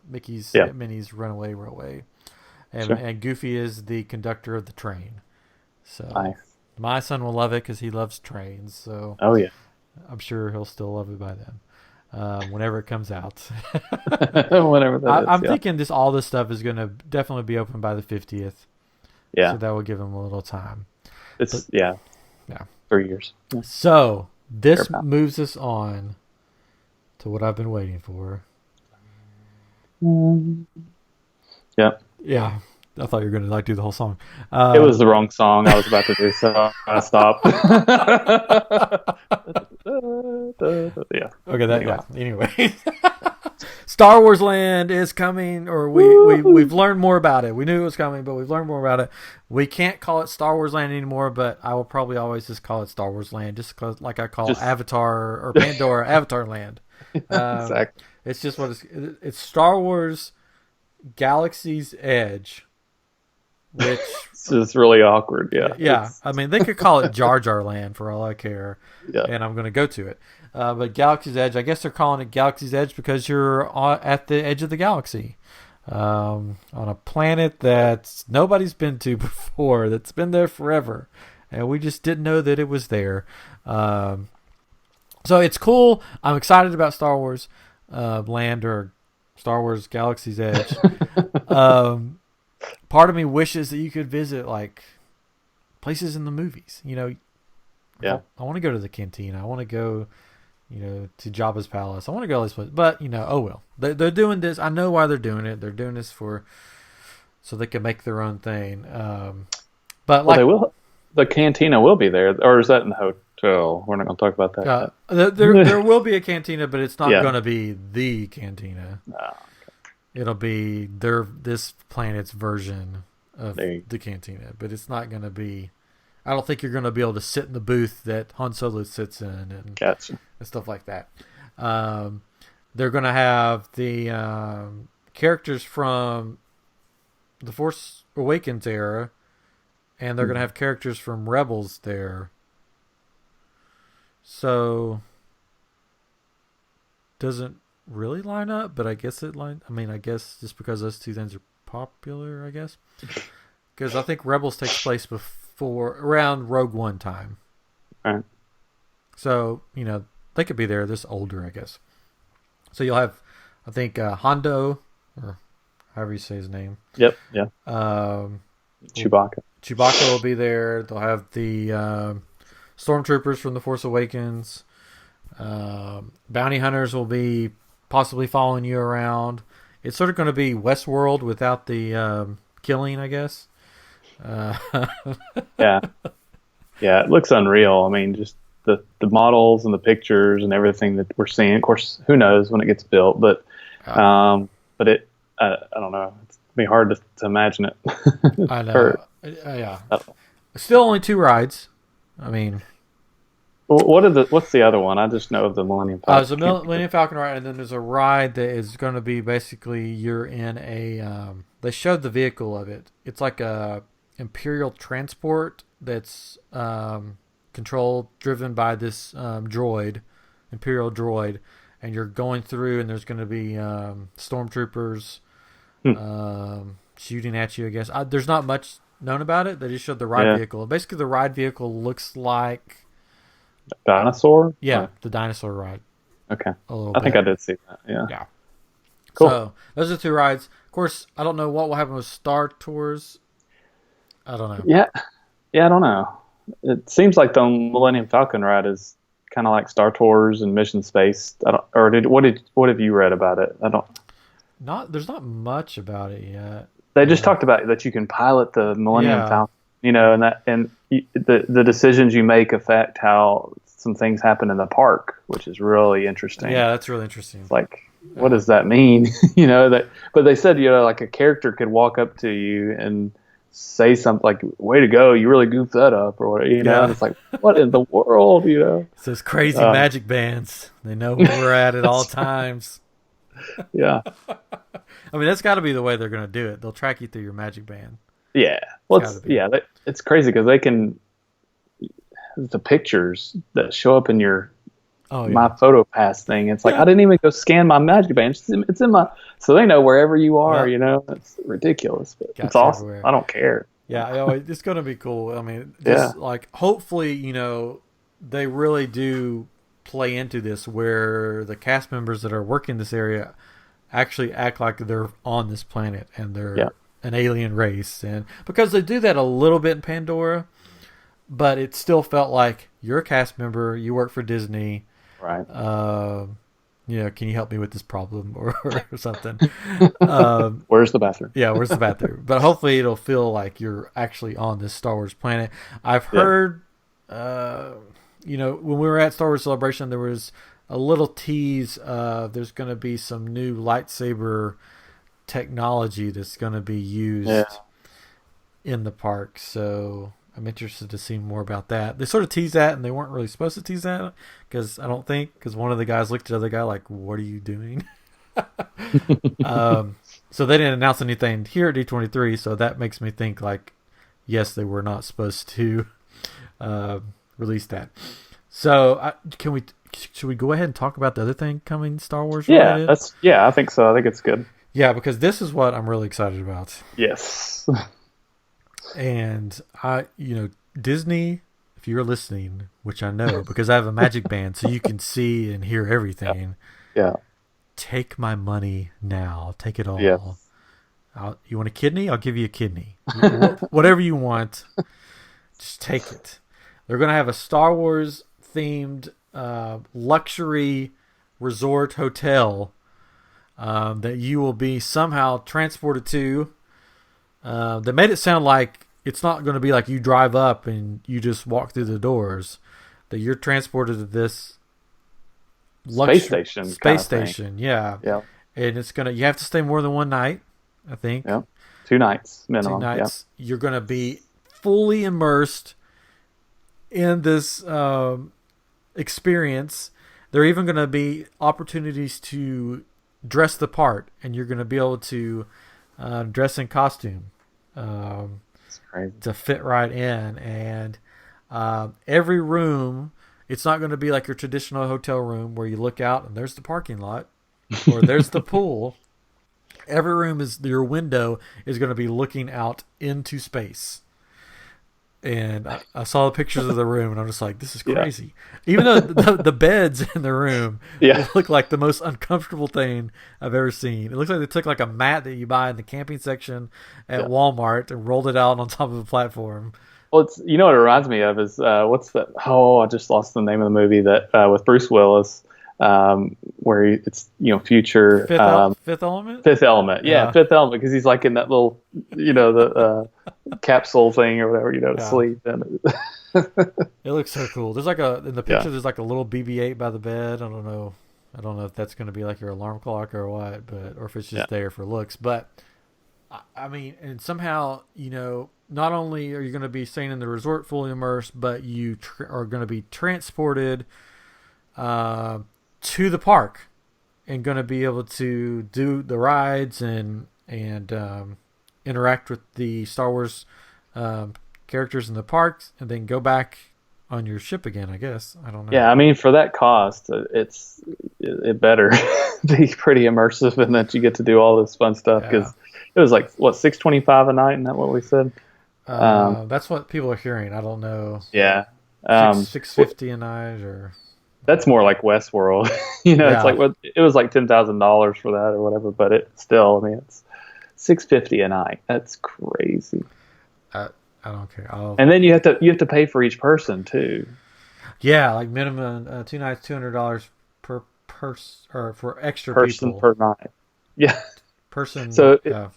[SPEAKER 1] Minnie's Runaway Railway, and Goofy is the conductor of the train. So
[SPEAKER 2] nice.
[SPEAKER 1] My son will love it because he loves trains. So I'm sure he'll still love it by then, whenever it comes out.
[SPEAKER 2] Whenever that is.
[SPEAKER 1] I'm thinking all this stuff is going to definitely be open by the 50th.
[SPEAKER 2] Yeah.
[SPEAKER 1] So that will give him a little time.
[SPEAKER 2] 3 years. Yeah.
[SPEAKER 1] So this moves us on to what I've been waiting for.
[SPEAKER 2] Yep.
[SPEAKER 1] Yeah. I thought you were going to do the whole song.
[SPEAKER 2] It was the wrong song I was about to do, so I stopped.
[SPEAKER 1] Okay. Anyway, Star Wars Land is coming, or we've learned more about it. We knew it was coming, but we've learned more about it. We can't call it Star Wars Land anymore, but I will probably always just call it Star Wars Land, just because, like I call Avatar or Pandora Avatar Land.
[SPEAKER 2] Exactly.
[SPEAKER 1] It's just it's Star Wars Galaxy's Edge. Which
[SPEAKER 2] is really awkward,
[SPEAKER 1] yeah. I mean, they could call it Jar Jar Land for all I care, and I'm going to go to it. But Galaxy's Edge, I guess they're calling it Galaxy's Edge because you're at the edge of the galaxy, on a planet that nobody's been to before, that's been there forever, and we just didn't know that it was there. So it's cool. I'm excited about Star Wars Land, or Star Wars Galaxy's Edge. Part of me wishes that you could visit places in the movies. I want to go to the cantina. I want to go, to Jabba's palace. I want to go to all these places. But oh well. They're doing this. I know why they're doing it. They're doing this so they can make their own thing. But
[SPEAKER 2] they will. The cantina will be there, or is that in the hotel? We're not going to talk about that.
[SPEAKER 1] There will be a cantina, but it's not going to be the cantina.
[SPEAKER 2] No.
[SPEAKER 1] It'll be this planet's version of the cantina, but it's not going to be. I don't think you're going to be able to sit in the booth that Han Solo sits in and stuff like that. They're going to have the characters from the Force Awakens era, and they're going to have characters from Rebels there. So doesn't really line up, but I guess I guess just because those two things are popular, I guess. Because I think Rebels takes place around Rogue One time.
[SPEAKER 2] Right.
[SPEAKER 1] So, they could be there. This older, I guess. So you'll have, I think, Hondo, or however you say his name.
[SPEAKER 2] Yep, yeah. Chewbacca.
[SPEAKER 1] Chewbacca will be there. They'll have the Stormtroopers from The Force Awakens. Bounty hunters will be possibly following you around. It's sort of going to be Westworld without the killing, I guess.
[SPEAKER 2] Yeah, it looks unreal. I mean, just the models and the pictures and everything that we're seeing. Of course, who knows when it gets built, but it I don't know. It's gonna be hard to imagine it.
[SPEAKER 1] I know. Yeah. Still only 2 rides. I mean.
[SPEAKER 2] What's the other one? I just know of the Millennium Falcon.
[SPEAKER 1] There's a Millennium Falcon ride, and then there's a ride that is going to be basically you're in a. They showed the vehicle of it. It's like a Imperial transport that's driven by this Imperial droid, and you're going through, and there's going to be stormtroopers shooting at you. I guess there's not much known about it. They just showed the ride vehicle. Basically, the ride vehicle looks like
[SPEAKER 2] dinosaur.
[SPEAKER 1] The dinosaur ride.
[SPEAKER 2] Okay,
[SPEAKER 1] a little
[SPEAKER 2] I
[SPEAKER 1] bit.
[SPEAKER 2] think I did see that. Yeah.
[SPEAKER 1] Yeah.
[SPEAKER 2] Cool.
[SPEAKER 1] So those are the two rides. Of course, I don't know what will happen with Star Tours. I don't know.
[SPEAKER 2] Yeah, I don't know. It seems like the Millennium Falcon ride is kind of like Star Tours and Mission Space. What have you read about it? I don't.
[SPEAKER 1] There's not much about it yet.
[SPEAKER 2] They just talked about that you can pilot the Millennium Falcon, and the decisions you make affect how some things happen in the park, which is really interesting.
[SPEAKER 1] Yeah, that's really interesting.
[SPEAKER 2] It's like, what does that mean? But they said, like a character could walk up to you and say something like, "Way to go, you really goofed that up," or whatever. And it's like, what in the world,
[SPEAKER 1] It's those crazy magic bands. They know where we're at all times.
[SPEAKER 2] Yeah.
[SPEAKER 1] I mean, that's got to be the way they're going to do it. They'll track you through your magic band.
[SPEAKER 2] Yeah. Well, it's crazy because they can, the pictures that show up in your my photo pass thing. It's like, I didn't even go scan my magic band. It's in my, so they know wherever you are, It's ridiculous, but it's awesome. Everywhere. I don't care.
[SPEAKER 1] Yeah. It's going to be cool. I mean, like, hopefully, they really do play into this where the cast members that are working this area actually act like they're on this planet and they're an alien race, and because they do that a little bit in Pandora, but it still felt like you're a cast member, you work for Disney,
[SPEAKER 2] right?
[SPEAKER 1] Can you help me with this problem or something?
[SPEAKER 2] Where's the bathroom?
[SPEAKER 1] Yeah, where's the bathroom? But hopefully it'll feel like you're actually on this Star Wars planet. I've heard when we were at Star Wars Celebration, there was a little tease of there's going to be some new lightsaber technology that's going to be used in the park. So I'm interested to see more about that. They sort of teased that, and they weren't really supposed to tease that because one of the guys looked at the other guy like, "What are you doing?" So they didn't announce anything here at D23. So that makes me think like, yes, they were not supposed to release that. So should we go ahead and talk about the other thing coming Star Wars related?
[SPEAKER 2] I think so. I think it's good.
[SPEAKER 1] Yeah, because this is what I'm really excited about.
[SPEAKER 2] Yes.
[SPEAKER 1] And Disney, if you're listening, which I know because I have a magic band, so you can see and hear everything.
[SPEAKER 2] Yeah.
[SPEAKER 1] Take my money now. Take it all.
[SPEAKER 2] Yes.
[SPEAKER 1] You want a kidney? I'll give you a kidney. Whatever you want, just take it. They're going to have a Star Wars themed luxury resort hotel that you will be somehow transported to. They made it sound like it's not going to be like you drive up and you just walk through the doors. That you're transported to this
[SPEAKER 2] space station.
[SPEAKER 1] Yeah. And you have to stay more than one night, I think.
[SPEAKER 2] Yeah. 2 nights minimum.
[SPEAKER 1] 2 nights. Yeah. You're going to be fully immersed in this experience. There are even going to be opportunities to dress the part, and you're going to be able to dress in costume to fit right in. And every room, it's not going to be like your traditional hotel room where you look out and there's the parking lot or there's the pool. Every room your window is going to be looking out into space. And I saw the pictures of the room, and I'm just like, this is crazy. Yeah. Even though the beds in the room look like the most uncomfortable thing I've ever seen. It looks like they took like a mat that you buy in the camping section at Walmart and rolled it out on top of a platform.
[SPEAKER 2] Well, what it reminds me of is what's that? Oh, I just lost the name of the movie that with Bruce Willis. Where it's future
[SPEAKER 1] Fifth Element.
[SPEAKER 2] Fifth Element, Fifth Element, because he's like in that little the capsule thing or whatever to sleep. And
[SPEAKER 1] it looks so cool. There's like in the picture. There's like a little BB-8 by the bed. I don't know if that's going to be like your alarm clock or what, or if it's just there for looks. But I mean, and somehow not only are you going to be staying in the resort fully immersed, but you are going to be transported to the park and going to be able to do the rides and interact with the Star Wars characters in the parks, and then go back on your ship again, I guess. I don't know.
[SPEAKER 2] Yeah, I mean, for that cost, it better be pretty immersive, and that you get to do all this fun stuff, because it was like, what, $625 a night? Isn't that what we said?
[SPEAKER 1] That's what people are hearing. I don't know.
[SPEAKER 2] Yeah.
[SPEAKER 1] 650 a night or
[SPEAKER 2] That's more like Westworld. It's
[SPEAKER 1] yeah.
[SPEAKER 2] like it was like $10,000 for that or whatever, but it still, I mean, it's 650 a night. That's crazy.
[SPEAKER 1] I, I don't care.
[SPEAKER 2] And then you have to pay for each person too.
[SPEAKER 1] Yeah, like minimum 2 nights, $200 per person or for extra
[SPEAKER 2] Person
[SPEAKER 1] people.
[SPEAKER 2] per night. Yeah.
[SPEAKER 1] Person.
[SPEAKER 2] So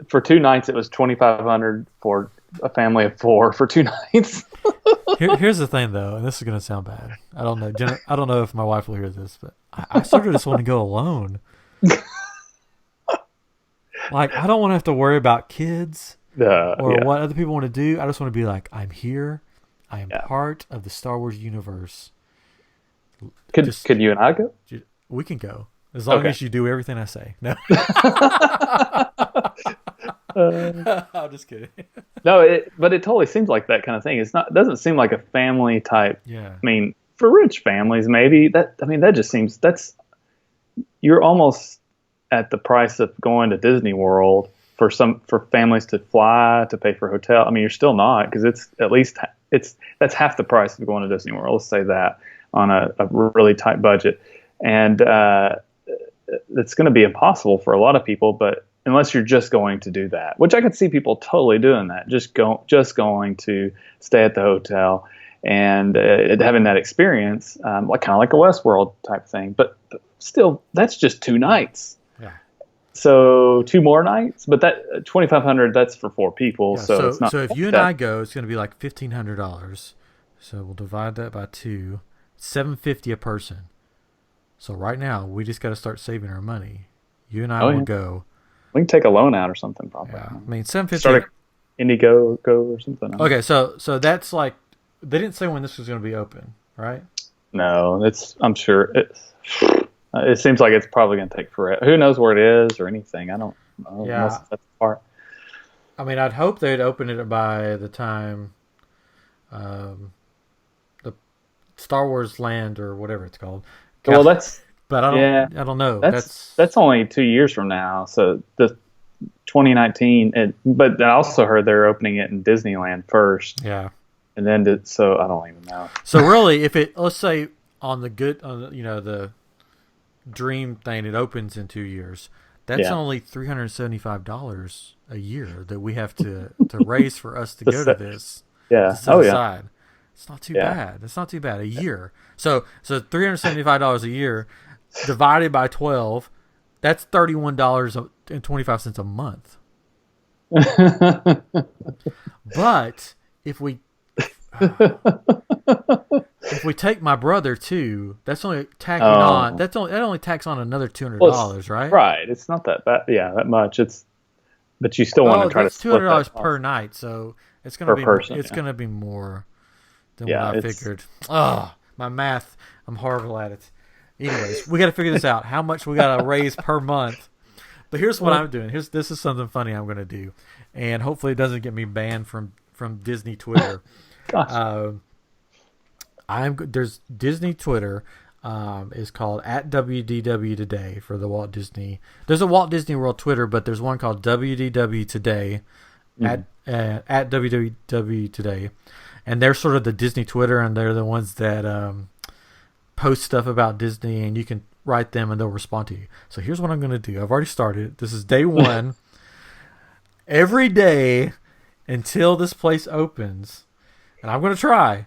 [SPEAKER 2] for 2 nights, it was 2,500 for a family of 4 for 2 nights.
[SPEAKER 1] Here's the thing, though, and this is gonna sound bad. I don't know. I don't know if my wife will hear this, but I sort of just want to go alone. Like, I don't want to have to worry about kids or what other people want to do. I just want to be like, I'm here. I am part of the Star Wars universe.
[SPEAKER 2] Could you and I go?
[SPEAKER 1] We can go as long as you do everything I say. No. I'm just kidding.
[SPEAKER 2] No, but it totally seems like that kind of thing. It doesn't seem like a family type.
[SPEAKER 1] Yeah.
[SPEAKER 2] I mean, for rich families, maybe that just seems you're almost at the price of going to Disney World for families to fly to pay for a hotel. I mean, you're still not, because that's half the price of going to Disney World. Let's say that on a really tight budget, and it's going to be impossible for a lot of people, but unless you're just going to do that, which I could see people totally doing that, just going to stay at the hotel and having that experience, like kind of like a Westworld type thing. But still, that's just 2 nights.
[SPEAKER 1] Yeah.
[SPEAKER 2] So 2 more nights, but that 2,500, that's for 4 people.
[SPEAKER 1] Yeah,
[SPEAKER 2] so it's not.
[SPEAKER 1] So if you and I go, it's going to be like $1,500. So we'll divide that by 2, $750 a person. So right now, we just got to start saving our money. You and I will go.
[SPEAKER 2] We can take a loan out or something, probably.
[SPEAKER 1] Yeah, I mean, $750.
[SPEAKER 2] Start Indigo or something.
[SPEAKER 1] Okay, so that's like, they didn't say when this was going to be open, right?
[SPEAKER 2] No, I'm sure it seems like it's probably going to take forever. Who knows where it is or anything? I don't know.
[SPEAKER 1] Yeah.
[SPEAKER 2] That's the part.
[SPEAKER 1] I mean, I'd hope they'd open it by the time the Star Wars Land or whatever it's called.
[SPEAKER 2] Well,
[SPEAKER 1] but I don't know.
[SPEAKER 2] That's only 2 years from now. So the 2019, but I also heard they're opening it in Disneyland first.
[SPEAKER 1] Yeah.
[SPEAKER 2] And then so I don't even know.
[SPEAKER 1] So really, let's say on the dream thing, it opens in 2 years. That's only $375 a year that we have to raise for us to go to this.
[SPEAKER 2] Yeah.
[SPEAKER 1] To set aside. It's not too bad. It's not too bad. A year. So $375 a year divided by 12, that's $31.25 a month. But if we take my brother too, that's only tacking on. That only tacks on another $200, right?
[SPEAKER 2] Right. It's not that bad. Yeah, that much. But you still want to try to split
[SPEAKER 1] $200 per night. So it's going to be
[SPEAKER 2] person,
[SPEAKER 1] it's going to be more than what I figured. Oh, my math, I'm horrible at it. Anyways, we got to figure this out. How much we got to raise per month? But here's what I'm doing. This is something funny I'm going to do, and hopefully it doesn't get me banned from Disney Twitter. There's Disney Twitter is called @WDW Today for the Walt Disney. There's a Walt Disney World Twitter, but there's one called WDW Today at WDW Today, and they're sort of the Disney Twitter, and they're the ones that post stuff about Disney, and you can write them and they'll respond to you. So here's what I'm going to do. I've already started. This is day 1. Every day until this place opens, and I'm going to try.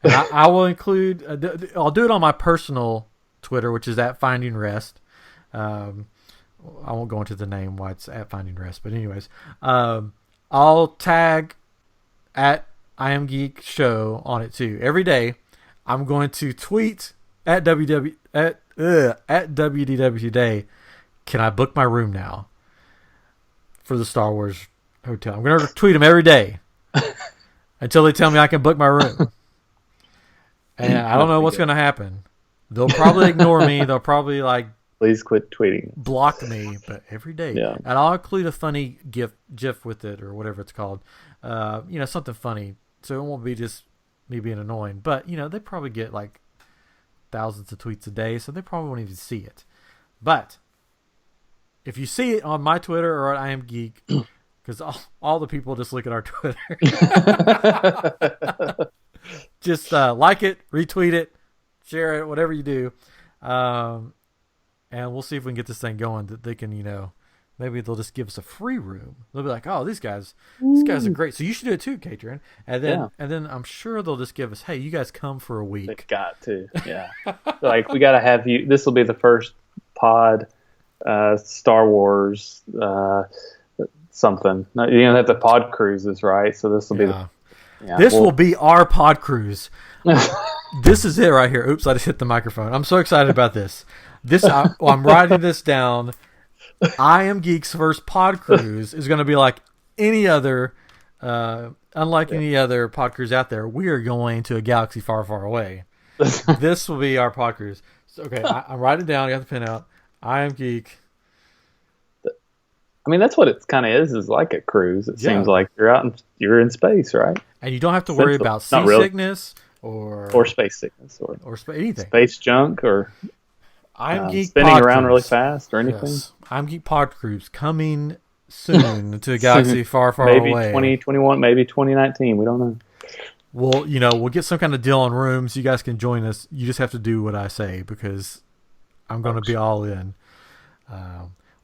[SPEAKER 1] And I will include. I'll do it on my personal Twitter, which is @FindingRest. I won't go into the name why it's @FindingRest, but anyways, I'll tag @IamGeekShow on it too. Every day, I'm going to tweet at WDW Today. Can I book my room now for the Star Wars hotel? I'm going to tweet them every day until they tell me I can book my room. And I don't know what's going to happen. They'll probably ignore me. They'll probably
[SPEAKER 2] please quit tweeting,
[SPEAKER 1] block me. But every day, and I'll include a funny GIF with it or whatever it's called. Something funny, so it won't be just me being annoying. But they probably get thousands of tweets a day, so they probably won't even see it. But if you see it on my Twitter or at I Am Geek, because all the people just look at our Twitter. Just like it, retweet it, share it, whatever you do. And we'll see if we can get this thing going that they can, maybe they'll just give us a free room. They'll be like, oh, these guys are great. So you should do it too, Katrin. And then I'm sure they'll just give us, hey, you guys come for a week.
[SPEAKER 2] They've got to. Yeah. Like, we got to have you. This will be the first pod, Star Wars, something. You don't have the pod cruises, right? So this will be this will be our pod cruise. This is it right here. Oops, I just hit the microphone. I'm so excited about this. I'm writing this down. I Am Geek's first pod cruise is going to be like any other, unlike any other pod cruise out there. We are going to a galaxy far, far away. This will be our pod cruise. So, okay, I'm writing it down. I got the pen out. I Am Geek. I mean, that's what it kind of is like a cruise. It seems like you're in space, right?
[SPEAKER 1] And you don't have to worry about seasickness
[SPEAKER 2] or space sickness or
[SPEAKER 1] anything.
[SPEAKER 2] Space junk or
[SPEAKER 1] I'm Geek
[SPEAKER 2] spinning around really fast or anything.
[SPEAKER 1] Yes. I'm Geek Pod Cruise coming soon to a galaxy far, far
[SPEAKER 2] maybe
[SPEAKER 1] away.
[SPEAKER 2] Maybe 2021, maybe 2019. We don't know.
[SPEAKER 1] Well, we'll get some kind of deal on rooms. You guys can join us. You just have to do what I say because I'm going to be all in.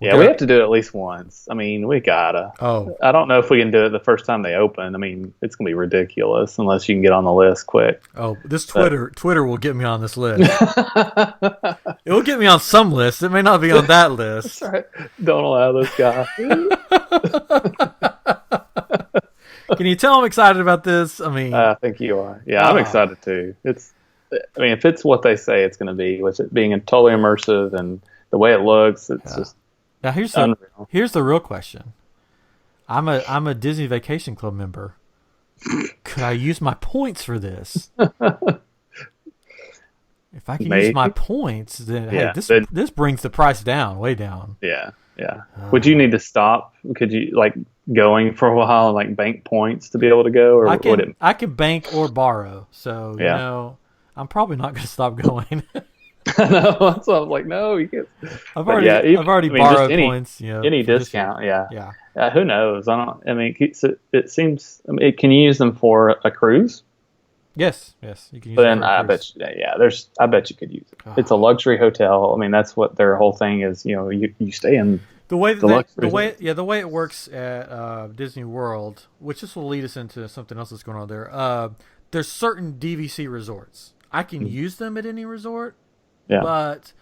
[SPEAKER 2] We have to do it at least once. I mean, we gotta.
[SPEAKER 1] Oh.
[SPEAKER 2] I don't know if we can do it the first time they open. I mean, it's gonna be ridiculous unless you can get on the list quick.
[SPEAKER 1] Oh, this Twitter will get me on this list. It will get me on some list. It may not be on that list.
[SPEAKER 2] That's right. Don't allow this guy.
[SPEAKER 1] Can you tell I'm excited about this? I mean,
[SPEAKER 2] I think you are. Yeah, I'm excited too. If it's what they say it's gonna be, with it being totally immersive and the way it looks, it's just.
[SPEAKER 1] Now here's the real question. I'm a Disney Vacation Club member. Could I use my points for this? If I can use my points, then this brings the price down, way down.
[SPEAKER 2] Yeah. Would you need to stop? Could you going for a while and bank points to be able to go, or
[SPEAKER 1] I can bank or borrow. So I'm probably not going to stop going.
[SPEAKER 2] No, so I was like, no, you can't.
[SPEAKER 1] I've already borrowed points.
[SPEAKER 2] Any discount, yeah. Who knows? It seems. Can you use them for a cruise?
[SPEAKER 1] Yes, you can use.
[SPEAKER 2] But then I bet you could use it. It's a luxury hotel. I mean, that's what their whole thing is. You stay in
[SPEAKER 1] the way it works at Disney World, which this will lead us into something else that's going on there. There's certain DVC resorts. I can use them at any resort. Yeah. But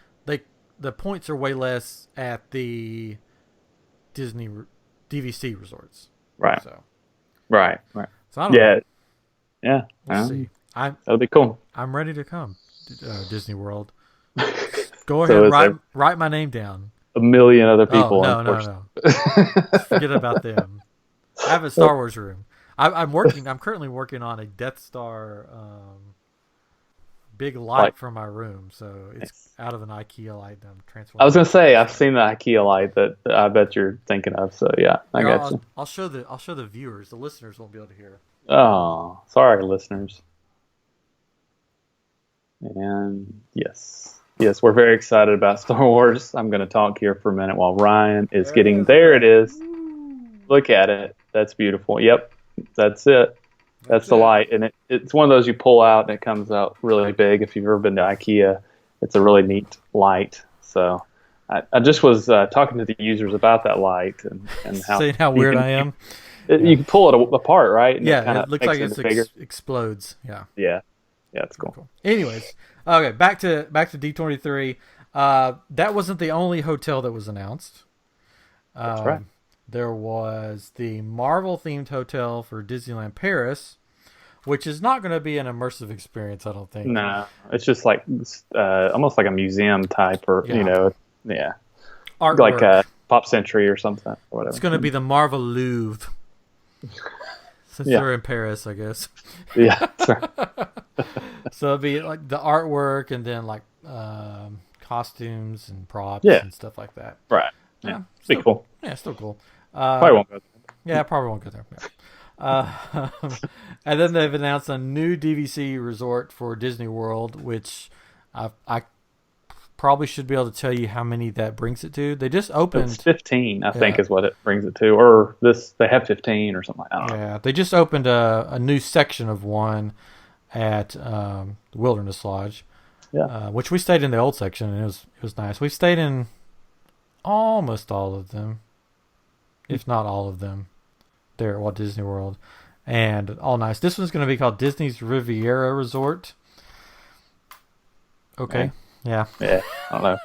[SPEAKER 1] the points are way less at the Disney DVC resorts.
[SPEAKER 2] Right.
[SPEAKER 1] So.
[SPEAKER 2] Right.
[SPEAKER 1] So I don't know.
[SPEAKER 2] Yeah.
[SPEAKER 1] We'll see.
[SPEAKER 2] That'll be cool.
[SPEAKER 1] I'm ready to come to Disney World. Go ahead, write my name down.
[SPEAKER 2] A million other people.
[SPEAKER 1] No. Forget about them. I have a Star Wars room. I'm currently working on a Death Star big light for my room, so it's out of an IKEA light that I'm transforming.
[SPEAKER 2] I was gonna say I've seen the IKEA light that I bet you're thinking of. So yeah, I got you.
[SPEAKER 1] I'll show the viewers. The listeners won't be able to hear.
[SPEAKER 2] Oh, sorry, listeners. And yes, we're very excited about Star Wars. I'm going to talk here for a minute while Ryan is getting. There it is. Look at it. That's beautiful. Yep, that's it. That's the light, and it's one of those you pull out and it comes out really big. If you've ever been to IKEA, it's a really neat light. So I just was talking to the users about that light and how
[SPEAKER 1] saying how weird I am.
[SPEAKER 2] You can pull it apart, right? And
[SPEAKER 1] it looks like it explodes.
[SPEAKER 2] Yeah, it's cool.
[SPEAKER 1] Anyways, okay, back to D23. That wasn't the only hotel that was announced.
[SPEAKER 2] That's right.
[SPEAKER 1] There was the Marvel-themed hotel for Disneyland Paris, which is not going to be an immersive experience, I don't think.
[SPEAKER 2] No, it's just like almost like a museum type, or artwork. Like Pop Century or something, or whatever.
[SPEAKER 1] It's going to be the Marvel Louvre, since they're in Paris, I guess.
[SPEAKER 2] Yeah, that's right.
[SPEAKER 1] So it'll be like the artwork, and then like costumes and props and stuff like that.
[SPEAKER 2] Right. Yeah, be cool.
[SPEAKER 1] Yeah, still cool.
[SPEAKER 2] Probably won't go there.
[SPEAKER 1] Yeah, probably won't go there. Yeah. And then they've announced a new DVC resort for Disney World, which I probably should be able to tell you how many that brings it to. They just opened.
[SPEAKER 2] It's 15, I think, is what it brings it to, or they have 15 or something like that. I don't know.
[SPEAKER 1] They just opened a new section of one at the Wilderness Lodge.
[SPEAKER 2] Yeah,
[SPEAKER 1] which we stayed in the old section, and it was nice. We stayed in almost all of them, if not all of them, there at Walt Disney World, and all nice. This one's going to be called Disney's Riviera Resort. Okay, yeah.
[SPEAKER 2] I don't know.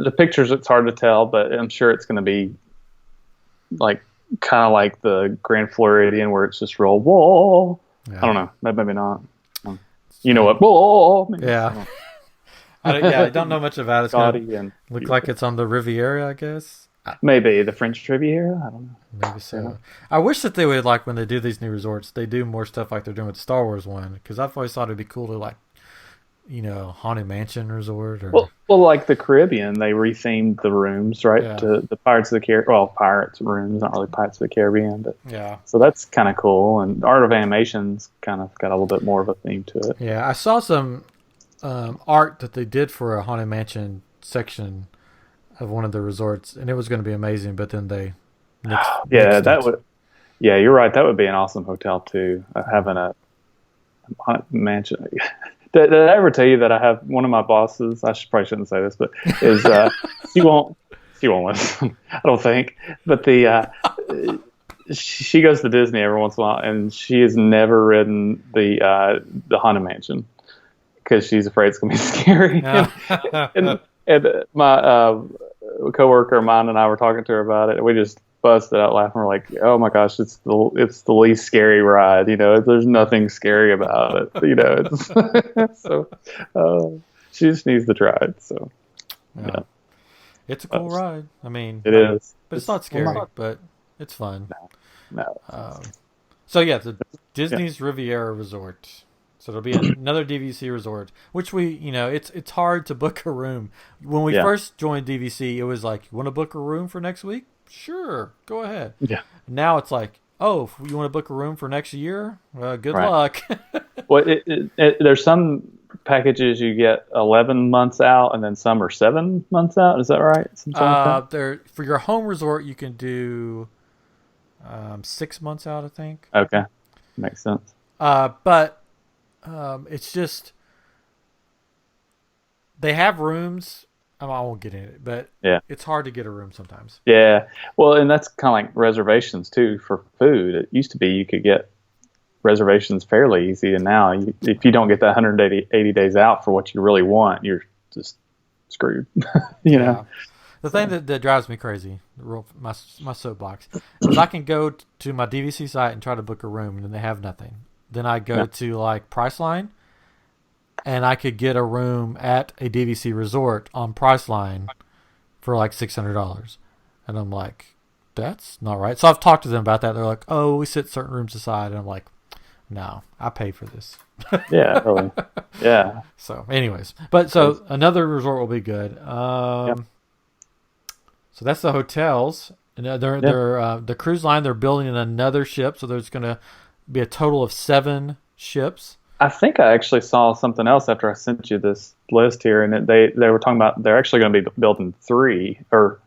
[SPEAKER 2] The pictures, it's hard to tell, but I'm sure it's going to be like kind of like the Grand Floridian, where it's just real whoa. Yeah. I don't know. Maybe not. You know what? Whoa.
[SPEAKER 1] Yeah. I don't know much about it. It's going to look like it's on the Riviera, I guess.
[SPEAKER 2] Maybe the French Riviera. I don't know.
[SPEAKER 1] Maybe so. Yeah. I wish that they would, like, when they do these new resorts, they do more stuff like they're doing with the Star Wars one, because I've always thought it'd be cool to, like, Haunted Mansion Resort. Or...
[SPEAKER 2] Well, like the Caribbean, they rethemed the rooms, right, to the Pirates of the Caribbean. Well, Pirates rooms, not really Pirates of the Caribbean, but
[SPEAKER 1] yeah.
[SPEAKER 2] So that's kind of cool. And Art of Animation's kind of got a little bit more of a theme to it.
[SPEAKER 1] Yeah, I saw some art that they did for a Haunted Mansion section of one of the resorts, and it was going to be amazing. But then they nixed
[SPEAKER 2] you're right. That would be an awesome hotel too. Having a Haunted Mansion. Did I ever tell you that I have one of my bosses? Probably shouldn't say this, but is she won't listen. I don't think. But she goes to Disney every once in a while, and she has never ridden the Haunted Mansion because she's afraid it's gonna be scary. and my coworker of mine and I were talking to her about it, and we just busted out laughing. We're like, "Oh my gosh, it's the least scary ride. There's nothing scary about it. It's so she just needs to try it." So yeah.
[SPEAKER 1] It's a cool ride. I mean,
[SPEAKER 2] it is,
[SPEAKER 1] but it's not scary, but it's fun.
[SPEAKER 2] No.
[SPEAKER 1] So yeah, the Disney's Riviera Resort. So it'll be another DVC resort, which it's hard to book a room. When we first joined DVC, it was like, you want to book a room for next week? Sure, go ahead.
[SPEAKER 2] Yeah.
[SPEAKER 1] Now it's like, if you want to book a room for next year, good luck.
[SPEAKER 2] Well, there's some packages you get 11 months out, and then some are 7 months out. Is that right?
[SPEAKER 1] For your home resort, you can do 6 months out, I think.
[SPEAKER 2] Okay, makes sense.
[SPEAKER 1] But it's just they have rooms. I won't get in it, but it's hard to get a room sometimes.
[SPEAKER 2] Yeah, well, and that's kind of like reservations too for food. It used to be you could get reservations fairly easy, and now if you don't get that 180 days out for what you really want, you're just screwed. you know.
[SPEAKER 1] The thing that drives me crazy, my soapbox, is I can go to my DVC site and try to book a room, and then they have nothing. Then I go to like Priceline, and I could get a room at a DVC resort on Priceline for like $600. And I'm like, that's not right. So I've talked to them about that. They're like, oh, we set certain rooms aside. And I'm like, no, I pay for this.
[SPEAKER 2] Yeah, really. Yeah.
[SPEAKER 1] So anyways, another resort will be good. So that's the hotels. And they're the cruise line, they're building another ship. So there's going to be a total of 7 ships.
[SPEAKER 2] I think I actually saw something else after I sent you this list here, and they were talking about they're actually going to be building 3 or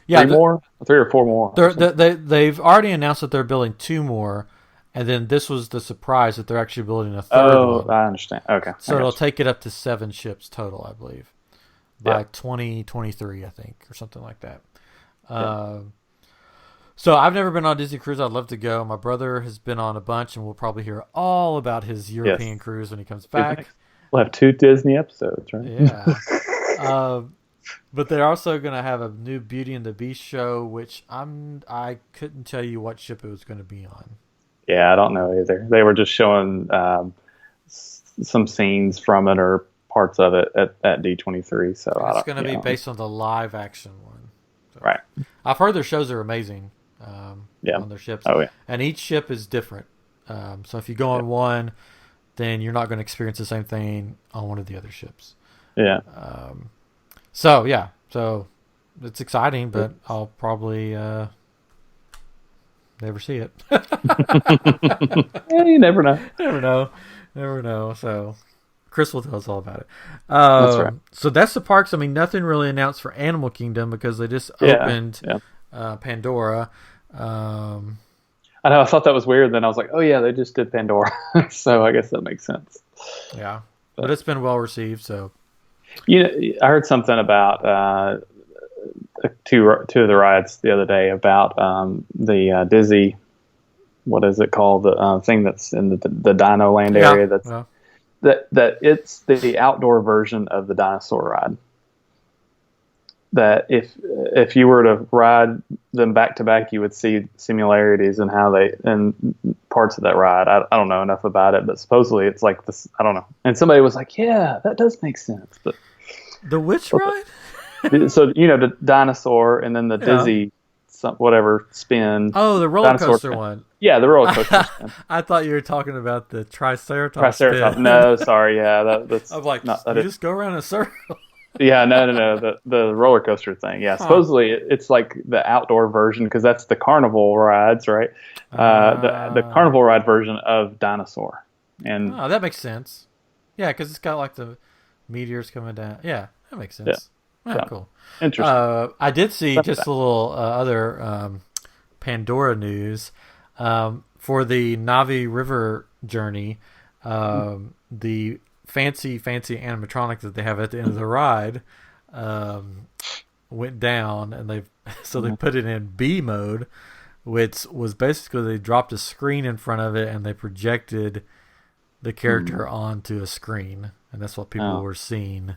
[SPEAKER 2] 3 more, 3 or 4 more.
[SPEAKER 1] They've already announced that they're building 2 more, and then this was the surprise that they're actually building a 3rd one.
[SPEAKER 2] I understand. Okay,
[SPEAKER 1] so it'll take it up to 7 ships total, I believe, by 2023, I think, or something like that. So I've never been on a Disney cruise. I'd love to go. My brother has been on a bunch, and we'll probably hear all about his European cruise when he comes back.
[SPEAKER 2] We'll have 2 Disney episodes, right?
[SPEAKER 1] Yeah. But they're also going to have a new Beauty and the Beast show, which I couldn't tell you what ship it was going to be on. Yeah,
[SPEAKER 2] I don't know either. They were just showing some scenes from it or parts of it at D23. So
[SPEAKER 1] it's going to be based on the live action one. So.
[SPEAKER 2] Right.
[SPEAKER 1] I've heard their shows are amazing. On their ships.
[SPEAKER 2] Oh, yeah. And
[SPEAKER 1] each ship is different. So if you go on one, then you're not going to experience the same thing on one of the other ships.
[SPEAKER 2] Yeah.
[SPEAKER 1] So it's exciting, but I'll probably never see it.
[SPEAKER 2] You never know.
[SPEAKER 1] Never know. So Chris will tell us all about it.
[SPEAKER 2] That's right.
[SPEAKER 1] So that's the parks. I mean, nothing really announced for Animal Kingdom because they just opened Pandora.
[SPEAKER 2] I know. I thought that was weird. Then I was like, oh yeah, they just did Pandora, so I guess that makes sense.
[SPEAKER 1] Yeah, but it's been well received. So,
[SPEAKER 2] I heard something about two of the rides the other day about the Disney. What is it called? The thing that's in the Dino Land area. That it's the outdoor version of the dinosaur ride. That if you were to ride them back to back, you would see similarities in how and parts of that ride. I don't know enough about it, but supposedly it's like this. I don't know. And somebody was like, "Yeah, that does make sense." But
[SPEAKER 1] the which ride?
[SPEAKER 2] So the dinosaur and then the Dizzy, whatever spin.
[SPEAKER 1] Oh, the roller coaster one.
[SPEAKER 2] Yeah, the roller coaster spin.
[SPEAKER 1] I thought you were talking about the Triceratops. Spin.
[SPEAKER 2] No, sorry. Yeah, that's.
[SPEAKER 1] I'm like, you just go around in a circle.
[SPEAKER 2] Yeah, no. The roller coaster thing. Yeah, supposedly it's like the outdoor version because that's the carnival rides, right? The carnival ride version of Dinosaur. And
[SPEAKER 1] that makes sense. Yeah, because it's got like the meteors coming down. Yeah, that makes sense. Yeah, cool.
[SPEAKER 2] Interesting.
[SPEAKER 1] I did see just a little other Pandora news for the Navi River journey. The fancy animatronic that they have at the end of the ride went down, and they put it in B mode, which was basically they dropped a screen in front of it and they projected the character onto a screen, and that's what people were seeing,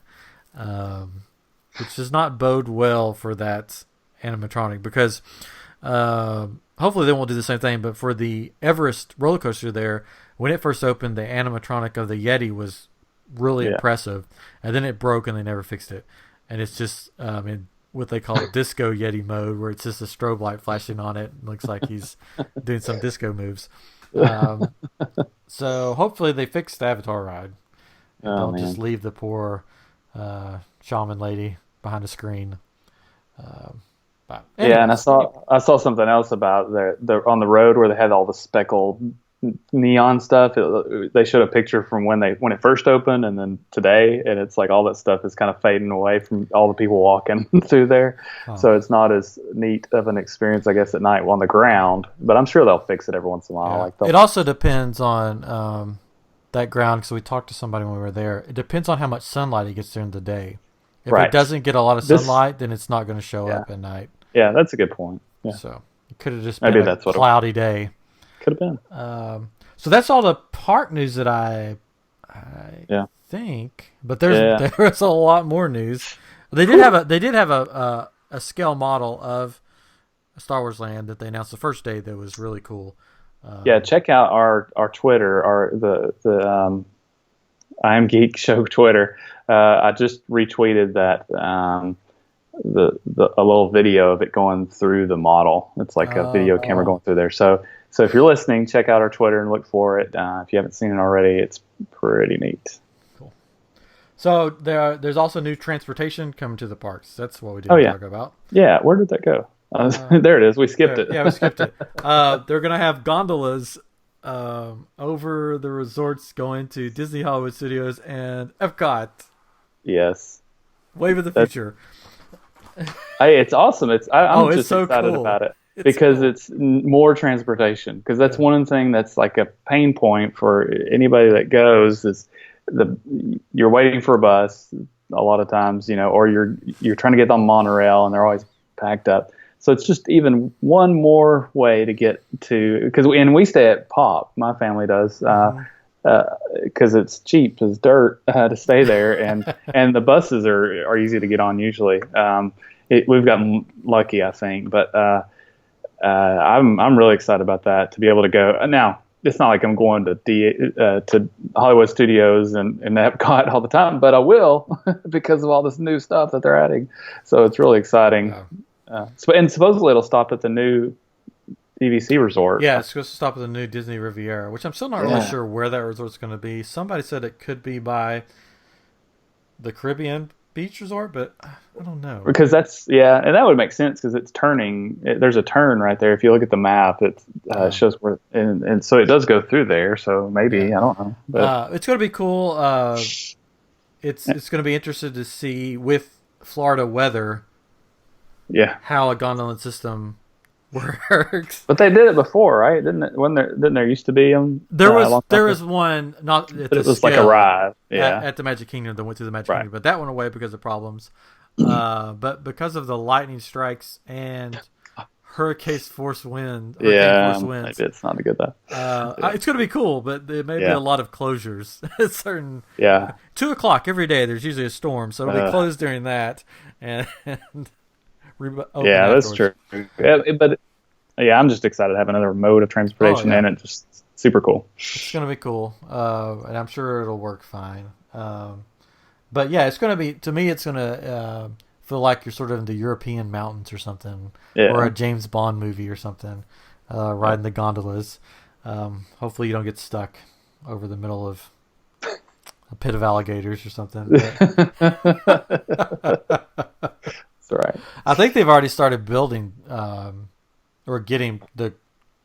[SPEAKER 1] which does not bode well for that animatronic because hopefully they won't do the same thing. But for the Everest roller coaster there, when it first opened, the animatronic of the Yeti was really impressive, and then it broke and they never fixed it, and it's just in what they call disco Yeti mode, where it's just a strobe light flashing on it. It looks like he's doing some disco moves. So hopefully they fix the Avatar ride and don't just leave the poor shaman lady behind a screen. But anyways.
[SPEAKER 2] Yeah, and I saw something else about the on the road where they had all the speckled neon stuff. They showed a picture from when it first opened and then today, and it's like all that stuff is kind of fading away from all the people walking through there. So it's not as neat of an experience, I guess, at night on the ground, but I'm sure they'll fix it every once in a while.
[SPEAKER 1] It also depends on that ground, because we talked to somebody when we were there. It depends on how much sunlight it gets during the day. If it doesn't get a lot of sunlight, then it's not going to show up at night.
[SPEAKER 2] Yeah, that's a good point. Yeah.
[SPEAKER 1] So it could have just been a cloudy day.
[SPEAKER 2] Could have been.
[SPEAKER 1] So that's all the park news that I think. But there's a lot more news. They did have a scale model of Star Wars Land that they announced the first day that was really cool.
[SPEAKER 2] Check out our Twitter, the I Am Geek Show Twitter. I just retweeted that a little video of it going through the model. It's like a video camera going through there. So if you're listening, check out our Twitter and look for it. If you haven't seen it already, it's pretty neat.
[SPEAKER 1] Cool. So there's also new transportation coming to the parks. That's what we didn't talk about.
[SPEAKER 2] Yeah, where did that go? There it is. We skipped it.
[SPEAKER 1] Yeah, we skipped it. They're going to have gondolas over the resorts going to Disney Hollywood Studios and Epcot.
[SPEAKER 2] Yes.
[SPEAKER 1] Wave of the future.
[SPEAKER 2] It's awesome. I'm just
[SPEAKER 1] so
[SPEAKER 2] excited
[SPEAKER 1] cool.
[SPEAKER 2] about it because it's more transportation. Because that's one thing that's like a pain point for anybody that goes is you're waiting for a bus a lot of times, or you're trying to get on monorail and they're always packed up. So it's just even one more way to get to, because we stay at Pop. My family does. Because it's cheap as dirt to stay there, and the buses are easy to get on usually. We've gotten lucky, I think, but I'm really excited about that, to be able to go. Now, it's not like I'm going to Hollywood Studios and Epcot all the time, but I will because of all this new stuff that they're adding. So it's really exciting. And supposedly it'll stop at the new DVC resort.
[SPEAKER 1] Yeah, it's supposed to stop at the new Disney Riviera, which I'm still not really sure where that resort's going to be. Somebody said it could be by the Caribbean beach resort, but I don't know.
[SPEAKER 2] Because and that would make sense because it's turning. There's a turn right there. If you look at the map, it shows where, and so it does go through there. So maybe I don't know. But
[SPEAKER 1] it's going to be cool. It's going to be interesting to see with Florida weather.
[SPEAKER 2] Yeah,
[SPEAKER 1] how a gondola system works.
[SPEAKER 2] But they did it before, right? Didn't there used to be them?
[SPEAKER 1] There was one not at
[SPEAKER 2] it was like a ride,
[SPEAKER 1] at the Magic Kingdom that went through the Magic Kingdom, but that went away because of problems. But because of the lightning strikes and hurricane force winds,
[SPEAKER 2] maybe it's not a good though.
[SPEAKER 1] It's going to be cool, but there may be a lot of closures. Certain 2:00 every day. There's usually a storm, so it'll be closed during that and
[SPEAKER 2] that's true. But I'm just excited to have another mode of transportation, and it's just super cool.
[SPEAKER 1] It's going to be cool, and I'm sure it'll work fine. But yeah, it's going to be, to me, it's going to feel like you're sort of in the European mountains or something, or a James Bond movie or something, riding the gondolas. Hopefully you don't get stuck over the middle of a pit of alligators or something.
[SPEAKER 2] That's right.
[SPEAKER 1] I think they've already started building or getting the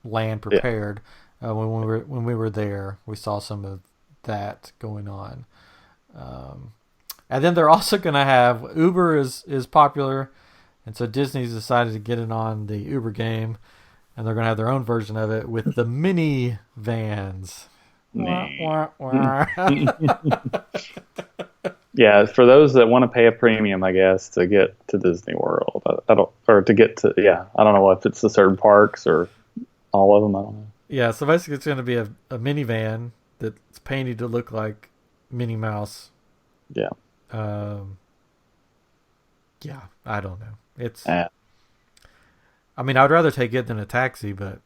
[SPEAKER 1] land prepared. When we were there, we saw some of that going on. And then they're also going to have Uber is popular, and so Disney's decided to get it on the Uber game, and they're going to have their own version of it with the mini vans.
[SPEAKER 2] Yeah, for those that want to pay a premium, I guess, to get to Disney World. I don't know if it's the certain parks or all of them. I don't know.
[SPEAKER 1] Yeah, so basically it's going to be a minivan that's painted to look like Minnie Mouse.
[SPEAKER 2] Yeah.
[SPEAKER 1] I don't know. It's. I mean, I'd rather take it than a taxi, but.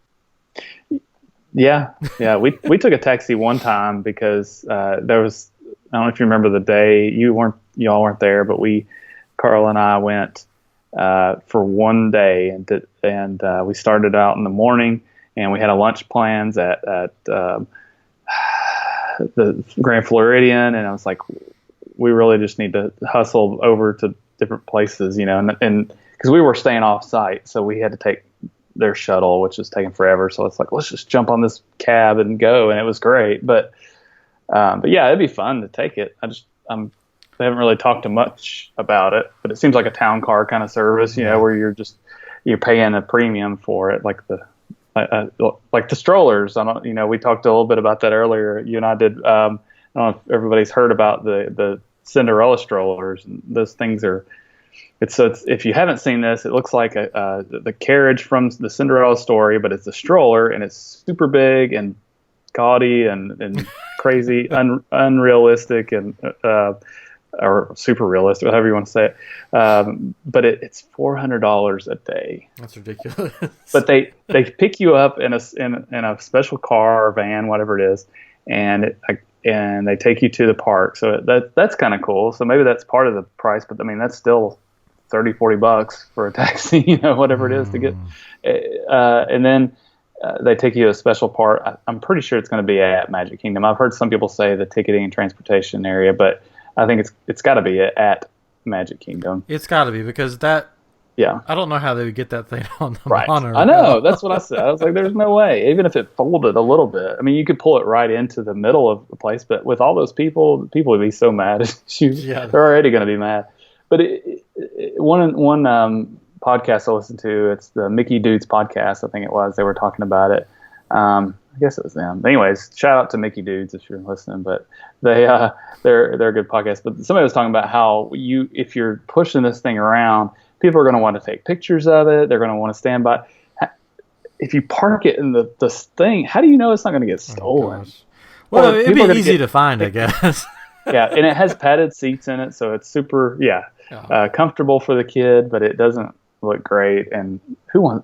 [SPEAKER 2] Yeah. We took a taxi one time because there was. I don't know if you remember the day y'all weren't there, but Carl and I went for one day, and we started out in the morning, and we had a lunch plans at the Grand Floridian, and I was like, we really just need to hustle over to different places, and because we were staying off site, so we had to take their shuttle, which was taking forever. So it's like, let's just jump on this cab and go, and it was great, but yeah, it'd be fun to take it. I haven't really talked much about it, but it seems like a town car kind of service, where you're paying a premium for it, like the strollers. We talked a little bit about that earlier. You and I did. I don't know if everybody's heard about the Cinderella strollers. Those things are. It's if you haven't seen this, it looks like the carriage from the Cinderella story, but it's a stroller and it's super big and gaudy and crazy, unrealistic, and or super realistic, whatever you want to say it. But it's $400 a day.
[SPEAKER 1] That's ridiculous.
[SPEAKER 2] But they pick you up in a special car or van, whatever it is, and they take you to the park. So that's kind of cool. So maybe that's part of the price, but I mean that's still $30-$40 for a taxi, whatever it is to get. And then they take you to a special part. I'm pretty sure it's going to be at Magic Kingdom. I've heard some people say the ticketing and transportation area, but I think it's got to be at Magic Kingdom.
[SPEAKER 1] It's got to be because that.
[SPEAKER 2] Yeah.
[SPEAKER 1] I don't know how they would get that thing on the
[SPEAKER 2] right.
[SPEAKER 1] monitor.
[SPEAKER 2] I know. That's what I said. I was like, there's no way. Even if it folded a little bit. I mean, you could pull it right into the middle of the place, but with all those people would be so mad at you. Yeah. They're already going to be mad. But one podcast I listened to, it's the Mickey Dudes podcast, I think it was. They were talking about it. I guess it was them. Anyways, shout out to Mickey Dudes if you're listening. But they're a good podcast. But somebody was talking about how if you're pushing this thing around, people are going to want to take pictures of it. They're going to want to stand by. If you park it in the thing, how do you know it's not going to get stolen?
[SPEAKER 1] Well, it'd be easy to find, I guess.
[SPEAKER 2] Yeah, and it has padded seats in it, so it's super comfortable for the kid, but it doesn't look great. And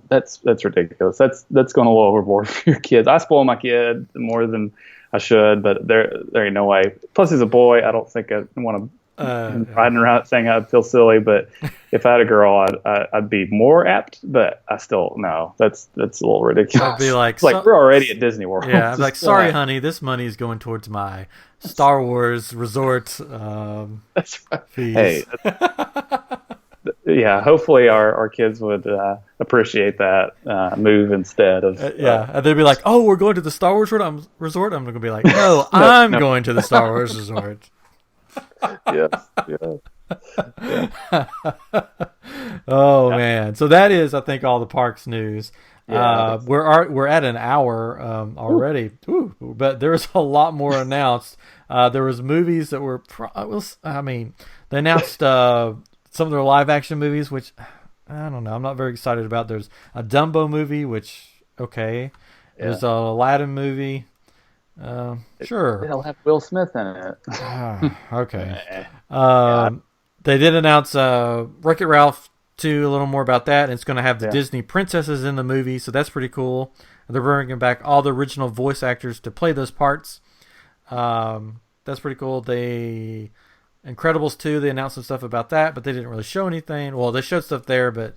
[SPEAKER 2] that's ridiculous. That's going a little overboard for your kids. I spoil my kid more than I should, but there ain't no way. Plus, he's a boy. I don't think I want to and riding around saying I'd feel silly. But if I had a girl, I'd be more apt. But I still no, that's a little ridiculous.
[SPEAKER 1] I'd be like,
[SPEAKER 2] it's like we're already at Disney World.
[SPEAKER 1] Yeah, I'd be like, sorry, honey, this money is going towards my Star Wars resort
[SPEAKER 2] that's right.
[SPEAKER 1] fees.
[SPEAKER 2] Hey, yeah, hopefully our kids would appreciate that move instead of
[SPEAKER 1] and they'd be like, "Oh, we're going to the Star Wars resort." I'm going to be like, "No, I'm going to the Star Wars resort."
[SPEAKER 2] Yes.
[SPEAKER 1] Oh man, so that is, I think, all the parks news.
[SPEAKER 2] Yeah,
[SPEAKER 1] we're at an hour already. Ooh, but there's a lot more announced. There was movies that were, they announced some of their live action movies, which I don't know. I'm not very excited about. There's a Dumbo movie, which okay. There's a Aladdin movie. Sure.
[SPEAKER 2] It'll have Will Smith in it.
[SPEAKER 1] Okay. They did announce Wreck-It Ralph 2, a little more about that. And it's going to have the Disney princesses in the movie, so that's pretty cool. They're bringing back all the original voice actors to play those parts. That's pretty cool. Incredibles 2, they announced some stuff about that, but they didn't really show anything. Well, they showed stuff there, but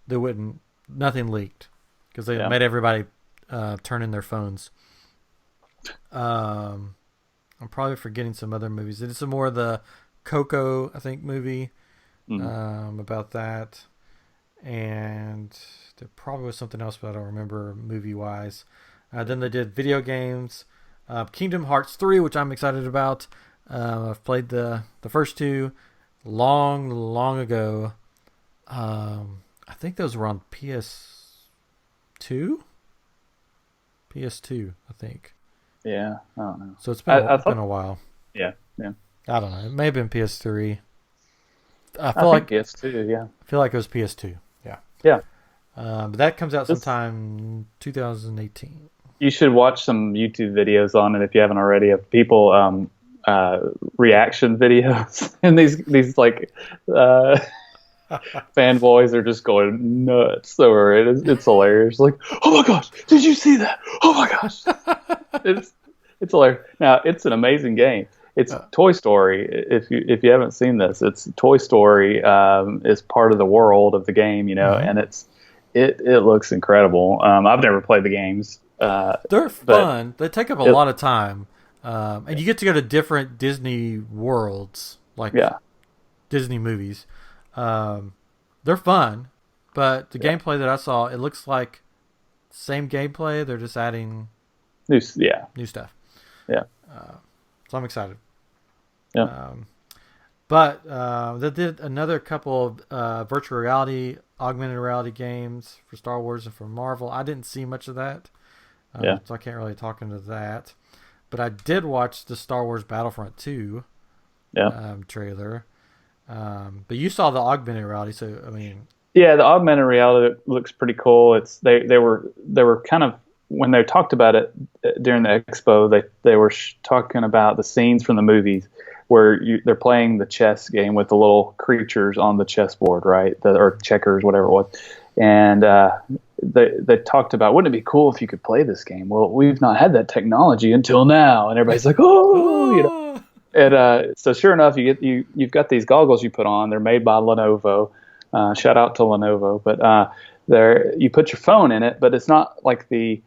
[SPEAKER 1] nothing leaked because they made everybody turn in their phones. I'm probably forgetting some other movies. They did some more of the Coco, I think, movie about that. And there probably was something else, but I don't remember movie-wise. Then they did video games. Kingdom Hearts 3, which I'm excited about. I've played the first two long ago. I think those were on PS2, I think.
[SPEAKER 2] Yeah, I don't know.
[SPEAKER 1] So it's been a while.
[SPEAKER 2] Yeah.
[SPEAKER 1] I don't know. It may have been PS3.
[SPEAKER 2] I feel like PS2. Yeah.
[SPEAKER 1] I feel like it was PS2. Yeah.
[SPEAKER 2] Yeah.
[SPEAKER 1] But that comes out sometime 2018.
[SPEAKER 2] You should watch some YouTube videos on it if you haven't already, of people reaction videos, and these like fanboys are just going nuts over it. It's hilarious. Like, oh my gosh, did you see that? Oh my gosh, it's hilarious. Now it's an amazing game. It's Toy Story. If you haven't seen this, it's Toy Story is part of the world of the game, and it looks incredible. I've never played the games.
[SPEAKER 1] They're fun. They take up a lot of time. And you get to go to different Disney worlds, like Disney movies. They're fun, but the gameplay that I saw, it looks like same gameplay. They're just adding new stuff.
[SPEAKER 2] Yeah.
[SPEAKER 1] So I'm excited.
[SPEAKER 2] Yeah.
[SPEAKER 1] But they did another couple of virtual reality, augmented reality games for Star Wars and for Marvel. I didn't see much of that, so I can't really talk into that. But I did watch the Star Wars Battlefront 2 trailer. But you saw the augmented reality, so I mean.
[SPEAKER 2] Yeah, the augmented reality looks pretty cool. It's they were kind of, when they talked about it during the expo, they were talking about the scenes from the movies where they're playing the chess game with the little creatures on the chessboard, right? Or checkers, whatever it was. And they talked about, wouldn't it be cool if you could play this game? Well, we've not had that technology until now, and everybody's like, oh. And so sure enough, you've got these goggles you put on. They're made by Lenovo. Shout out to Lenovo. But you put your phone in it, but it's not like the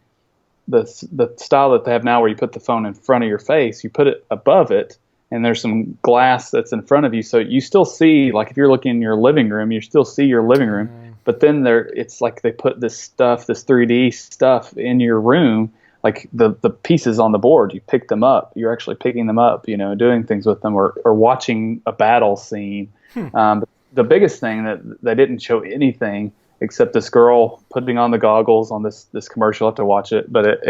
[SPEAKER 2] style that they have now where you put the phone in front of your face. You put it above it, and there's some glass that's in front of you, so you still see, like if you're looking in your living room, you still see your living room. But then it's like they put this 3D stuff in your room, like the pieces on the board. You pick them up. You're actually picking them up, doing things with them, or watching a battle scene. But the biggest thing that they didn't show anything except this girl putting on the goggles on this commercial. I have to watch it, but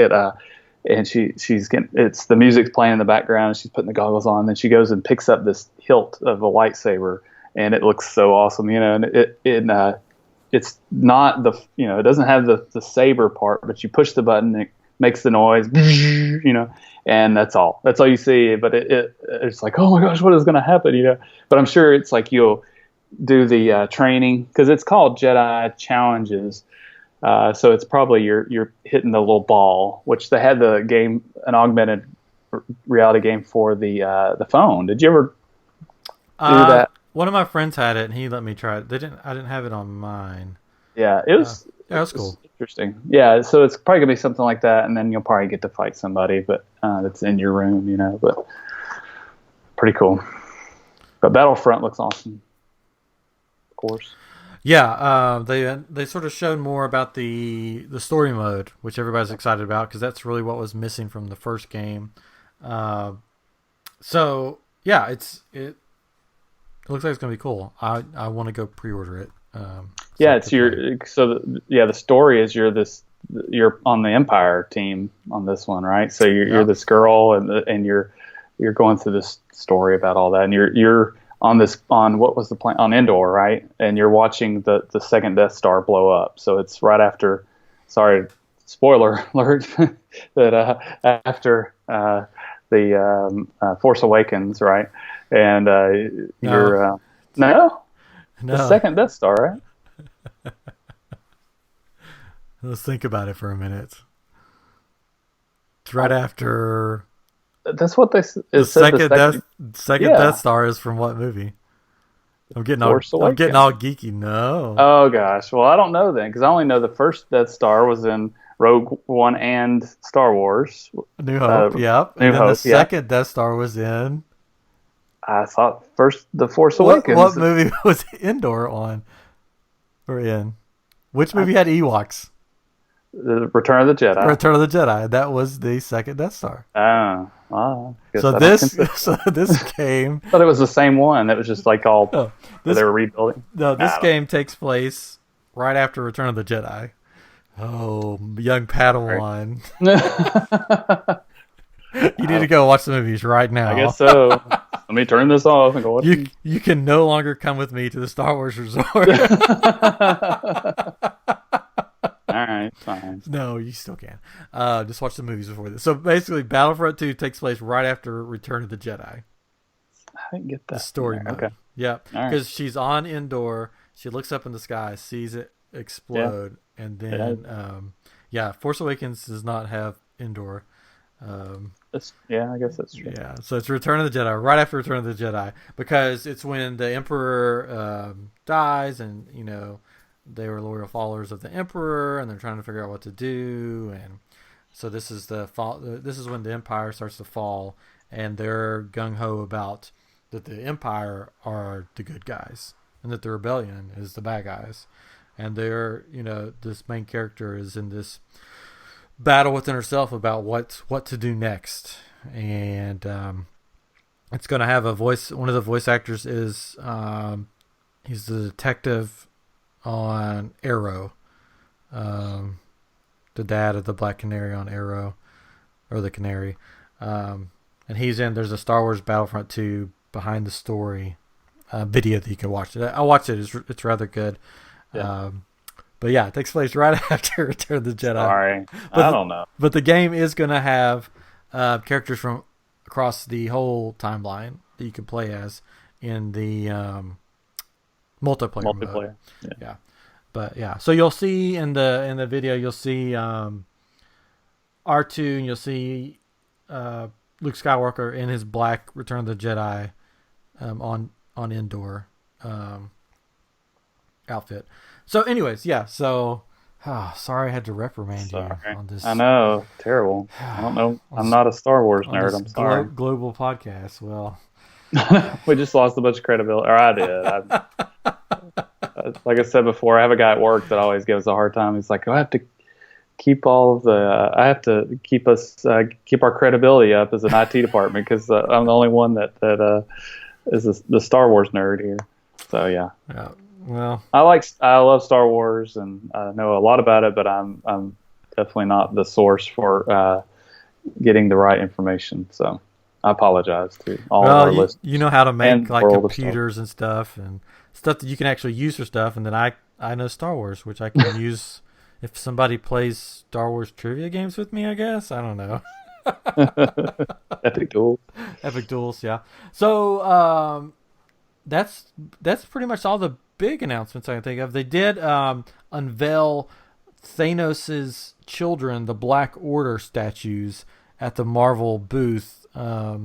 [SPEAKER 2] and she's getting, it's the music's playing in the background, and she's putting the goggles on. Then she goes and picks up this hilt of a lightsaber, and it looks so awesome, and it's not it doesn't have the saber part, but you push the button and it makes the noise, and that's all you see. But it's like, oh my gosh, what is going to happen, But I'm sure it's like you'll do the training, because it's called Jedi Challenges. So it's probably you're hitting the little ball, which they had an augmented reality game for the phone. Did you ever that.
[SPEAKER 1] One of my friends had it, and he let me try it. I didn't have it on mine.
[SPEAKER 2] Yeah, it was.
[SPEAKER 1] Yeah, that's cool.
[SPEAKER 2] Interesting. Yeah, so it's probably gonna be something like that, and then you'll probably get to fight somebody, but that's in your room, But pretty cool. But Battlefront looks awesome, of course.
[SPEAKER 1] Yeah, they sort of showed more about the story mode, which everybody's excited about because that's really what was missing from the first game. So yeah, it looks like it's gonna be cool. I want to go pre-order it.
[SPEAKER 2] Yeah, it's the story is you're on the Empire team on this one, right? So you're this girl and you're going through this story about all that, and you're on what was the plan on Endor, right? And you're watching the second Death Star blow up. So it's right after, sorry, spoiler alert, that after the Force Awakens, right? And you're no, the second Death Star, right?
[SPEAKER 1] Let's think about it for a minute. It's right after.
[SPEAKER 2] That's what they said.
[SPEAKER 1] The second Death Star is from what movie? I'm getting all geeky. No.
[SPEAKER 2] Oh gosh. Well, I don't know then, because I only know the first Death Star was in Rogue One and Star Wars.
[SPEAKER 1] New Hope. Yep. And then the second Death Star was in.
[SPEAKER 2] I thought first the Force Awakens.
[SPEAKER 1] What movie was Endor on? Or in? Which movie had Ewoks?
[SPEAKER 2] The Return of the Jedi.
[SPEAKER 1] Return of the Jedi. That was the second Death Star.
[SPEAKER 2] So
[SPEAKER 1] this game.
[SPEAKER 2] I thought it was the same one. It was just like all they were rebuilding.
[SPEAKER 1] No, this game takes place right after Return of the Jedi. Oh, young Padawan. You need to go watch the movies right now.
[SPEAKER 2] I guess so. Let me turn this off and go watch
[SPEAKER 1] You can no longer come with me to the Star Wars resort.
[SPEAKER 2] All right, fine.
[SPEAKER 1] No, you still can. Just watch the movies before this. So basically, Battlefront 2 takes place right after Return of the Jedi.
[SPEAKER 2] I didn't get that.
[SPEAKER 1] The story mode. Okay. Yeah, because she's on Endor. She looks up in the sky, sees it explode, and then Force Awakens does not have Endor.
[SPEAKER 2] I guess that's true.
[SPEAKER 1] Yeah, so it's Return of the Jedi, right after Return of the Jedi, because it's when the Emperor dies, and they were loyal followers of the Emperor, and they're trying to figure out what to do, and so this is the fall. This is when the Empire starts to fall, and they're gung ho about that the Empire are the good guys, and that the Rebellion is the bad guys, and they're this main character is in this battle within herself about what to do next, and it's going to have a voice. One of the voice actors is he's the detective on Arrow, the dad of the Black Canary on Arrow, or the Canary, and there's a Star Wars Battlefront 2 behind the story video that you can watch. I watched it. It's rather good. Yeah. But yeah, it takes place right after Return of the Jedi.
[SPEAKER 2] Sorry, I don't know.
[SPEAKER 1] But the game is going to have characters from across the whole timeline that you can play as in the multiplayer mode. Yeah. But yeah, so you'll see in the video, you'll see R2, and you'll see Luke Skywalker in his black Return of the Jedi on Endor outfit. So anyways, yeah, so sorry I had to reprimand you on this.
[SPEAKER 2] I know, terrible. I don't know. I'm not a Star Wars nerd. I'm sorry.
[SPEAKER 1] Global podcast. Well,
[SPEAKER 2] we just lost a bunch of credibility. Or I did. Like I said before, I have a guy at work that always gives a hard time. He's like, I have to keep I have to keep our credibility up as an IT department because I'm the only one that is the Star Wars nerd here. So yeah.
[SPEAKER 1] Yeah. Well,
[SPEAKER 2] I love Star Wars and I know a lot about it, but I'm definitely not the source for getting the right information. So I apologize to all of our listeners.
[SPEAKER 1] You know how to make like computers and stuff that you can actually use for stuff, and then I know Star Wars, which I can use if somebody plays Star Wars trivia games with me. I guess I don't know.
[SPEAKER 2] Epic
[SPEAKER 1] Duels, yeah. So that's pretty much all the big announcements I can think of. They did unveil Thanos' children, the Black Order statues, at the Marvel booth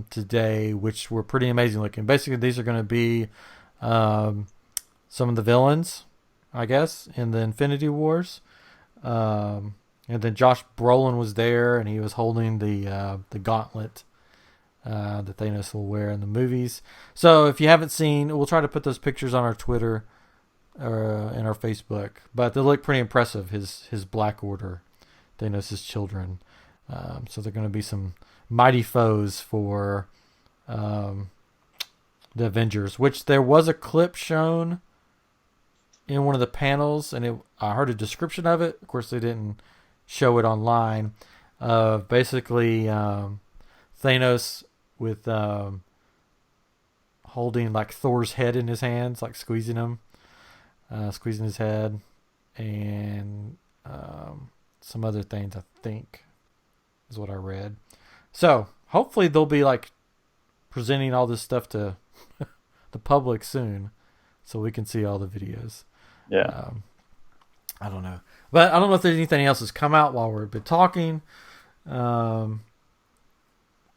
[SPEAKER 1] today, which were pretty amazing looking. Basically, these are going to be some of the villains, I guess, in the Infinity Wars. And then Josh Brolin was there, and he was holding the gauntlet that Thanos will wear in the movies. So if you haven't seen, we'll try to put those pictures on our Twitter or in our Facebook. But they look pretty impressive. His Black Order, Thanos' children. So they're going to be some mighty foes for the Avengers. Which there was a clip shown in one of the panels, and I heard a description of it. Of course, they didn't show it online. Basically, Thanos with holding like Thor's head in his hands, like squeezing his head, and some other things, I think, is what I read. So hopefully they'll be like presenting all this stuff to the public soon, so we can see all the videos.
[SPEAKER 2] Yeah.
[SPEAKER 1] I don't know, but I don't know if there's anything else that's come out while we've been talking.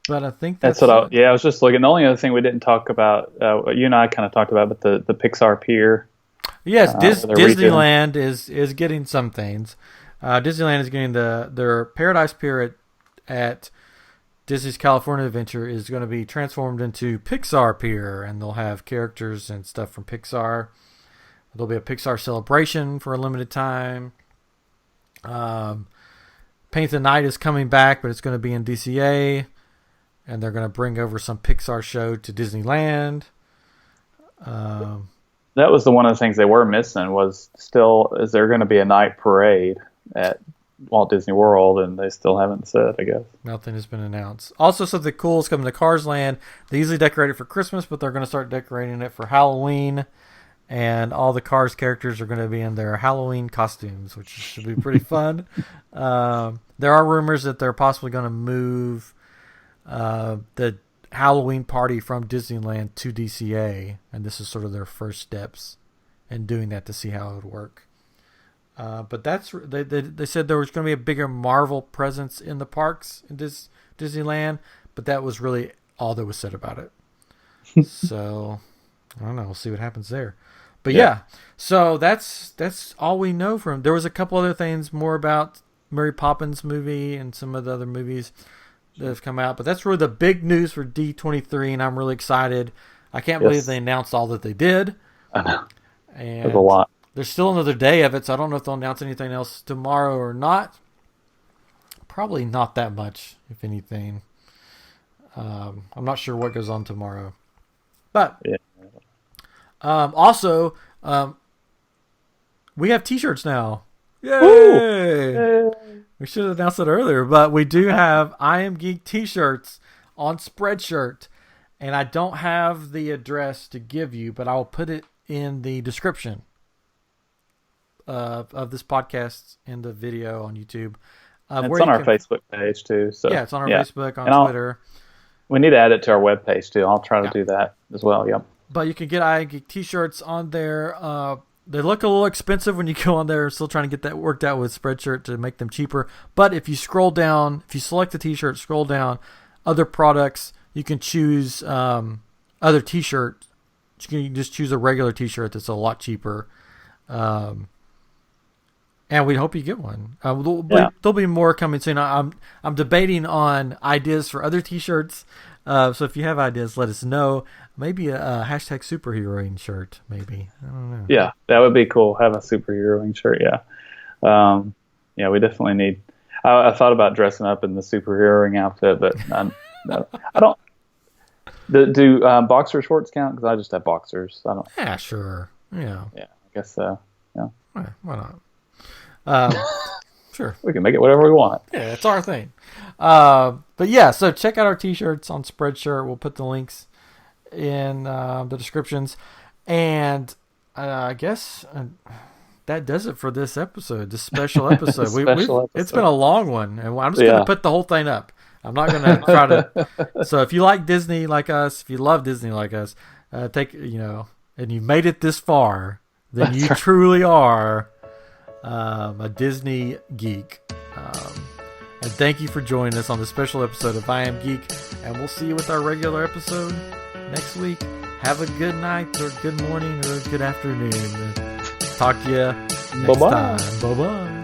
[SPEAKER 1] But I think that's what
[SPEAKER 2] I was just looking. The only other thing we didn't talk about, you and I kind of talked about, but the Pixar Pier.
[SPEAKER 1] Yes, Disneyland is getting some things. Disneyland is getting their Paradise Pier at Disney's California Adventure is going to be transformed into Pixar Pier, and they'll have characters and stuff from Pixar. There'll be a Pixar celebration for a limited time. Paint the Night is coming back, but it's going to be in DCA. And they're going to bring over some Pixar show to Disneyland.
[SPEAKER 2] That was one of the things they were missing is there going to be a night parade at Walt Disney World, and they still haven't said, I guess.
[SPEAKER 1] Nothing has been announced. Also, something cool is coming to Cars Land. They usually decorate it for Christmas, but they're going to start decorating it for Halloween. And all the Cars characters are going to be in their Halloween costumes, which should be pretty fun. There are rumors that they're possibly going to move the Halloween party from Disneyland to DCA, and this is sort of their first steps in doing that to see how it would work. But they said there was going to be a bigger Marvel presence in the parks in Disneyland, but that was really all that was said about it. So I don't know. We'll see what happens there. But yeah, so that's all we know from. There was a couple other things more about Mary Poppins movie and some of the other movies that have come out, but that's really the big news for D23, and I'm really excited. I can't believe they announced all that they did.
[SPEAKER 2] I know.
[SPEAKER 1] And
[SPEAKER 2] there's a lot.
[SPEAKER 1] There's still another day of it, so I don't know if they'll announce anything else tomorrow or not. Probably not that much, if anything. I'm not sure what goes on tomorrow. But also, we have T-shirts now. Yay! We should have announced it earlier, but we do have I Am Geek T-shirts on Spreadshirt, and I don't have the address to give you, but I will put it in the description of this podcast and the video on YouTube.
[SPEAKER 2] It's on our Facebook page too. So
[SPEAKER 1] yeah, it's on our Facebook, on Twitter.
[SPEAKER 2] We need to add it to our webpage too. I'll try to do that as well. Yep.
[SPEAKER 1] But you can get I Am Geek T-shirts on there. They look a little expensive when you go on there. Still trying to get that worked out with Spreadshirt to make them cheaper. But if you scroll down, if you select the T-shirt, scroll down, other products, you can choose other T-shirts. You can just choose a regular T-shirt that's a lot cheaper. And we hope you get one. There'll be more coming soon. I'm debating on ideas for other T-shirts. So if you have ideas, let us know. Maybe a hashtag superheroing shirt, maybe. I don't know. Yeah,
[SPEAKER 2] that would be cool. Have a superheroing shirt, yeah. We definitely need... I thought about dressing up in the superheroing outfit, but no, I don't... Do boxer shorts count? Because I just have boxers. I don't...
[SPEAKER 1] Yeah, sure. Yeah.
[SPEAKER 2] Yeah, I guess so. Yeah.
[SPEAKER 1] Why not? Sure.
[SPEAKER 2] We can make it whatever we want.
[SPEAKER 1] Yeah, it's our thing. But yeah, so check out our T-shirts on Spreadshirt. We'll put the links in the descriptions. And I guess that does it for this episode, this special episode.
[SPEAKER 2] Episode.
[SPEAKER 1] It's been a long one, and I'm just going to put the whole thing up. I'm not going to try to... So if you like Disney like us, if you love Disney like us, and you made it this far, then you truly are a Disney geek. And thank you for joining us on the special episode of I Am Geek. And we'll see you with our regular episode next week. Have a good night or good morning or good afternoon. Talk to you next time. Bye-bye.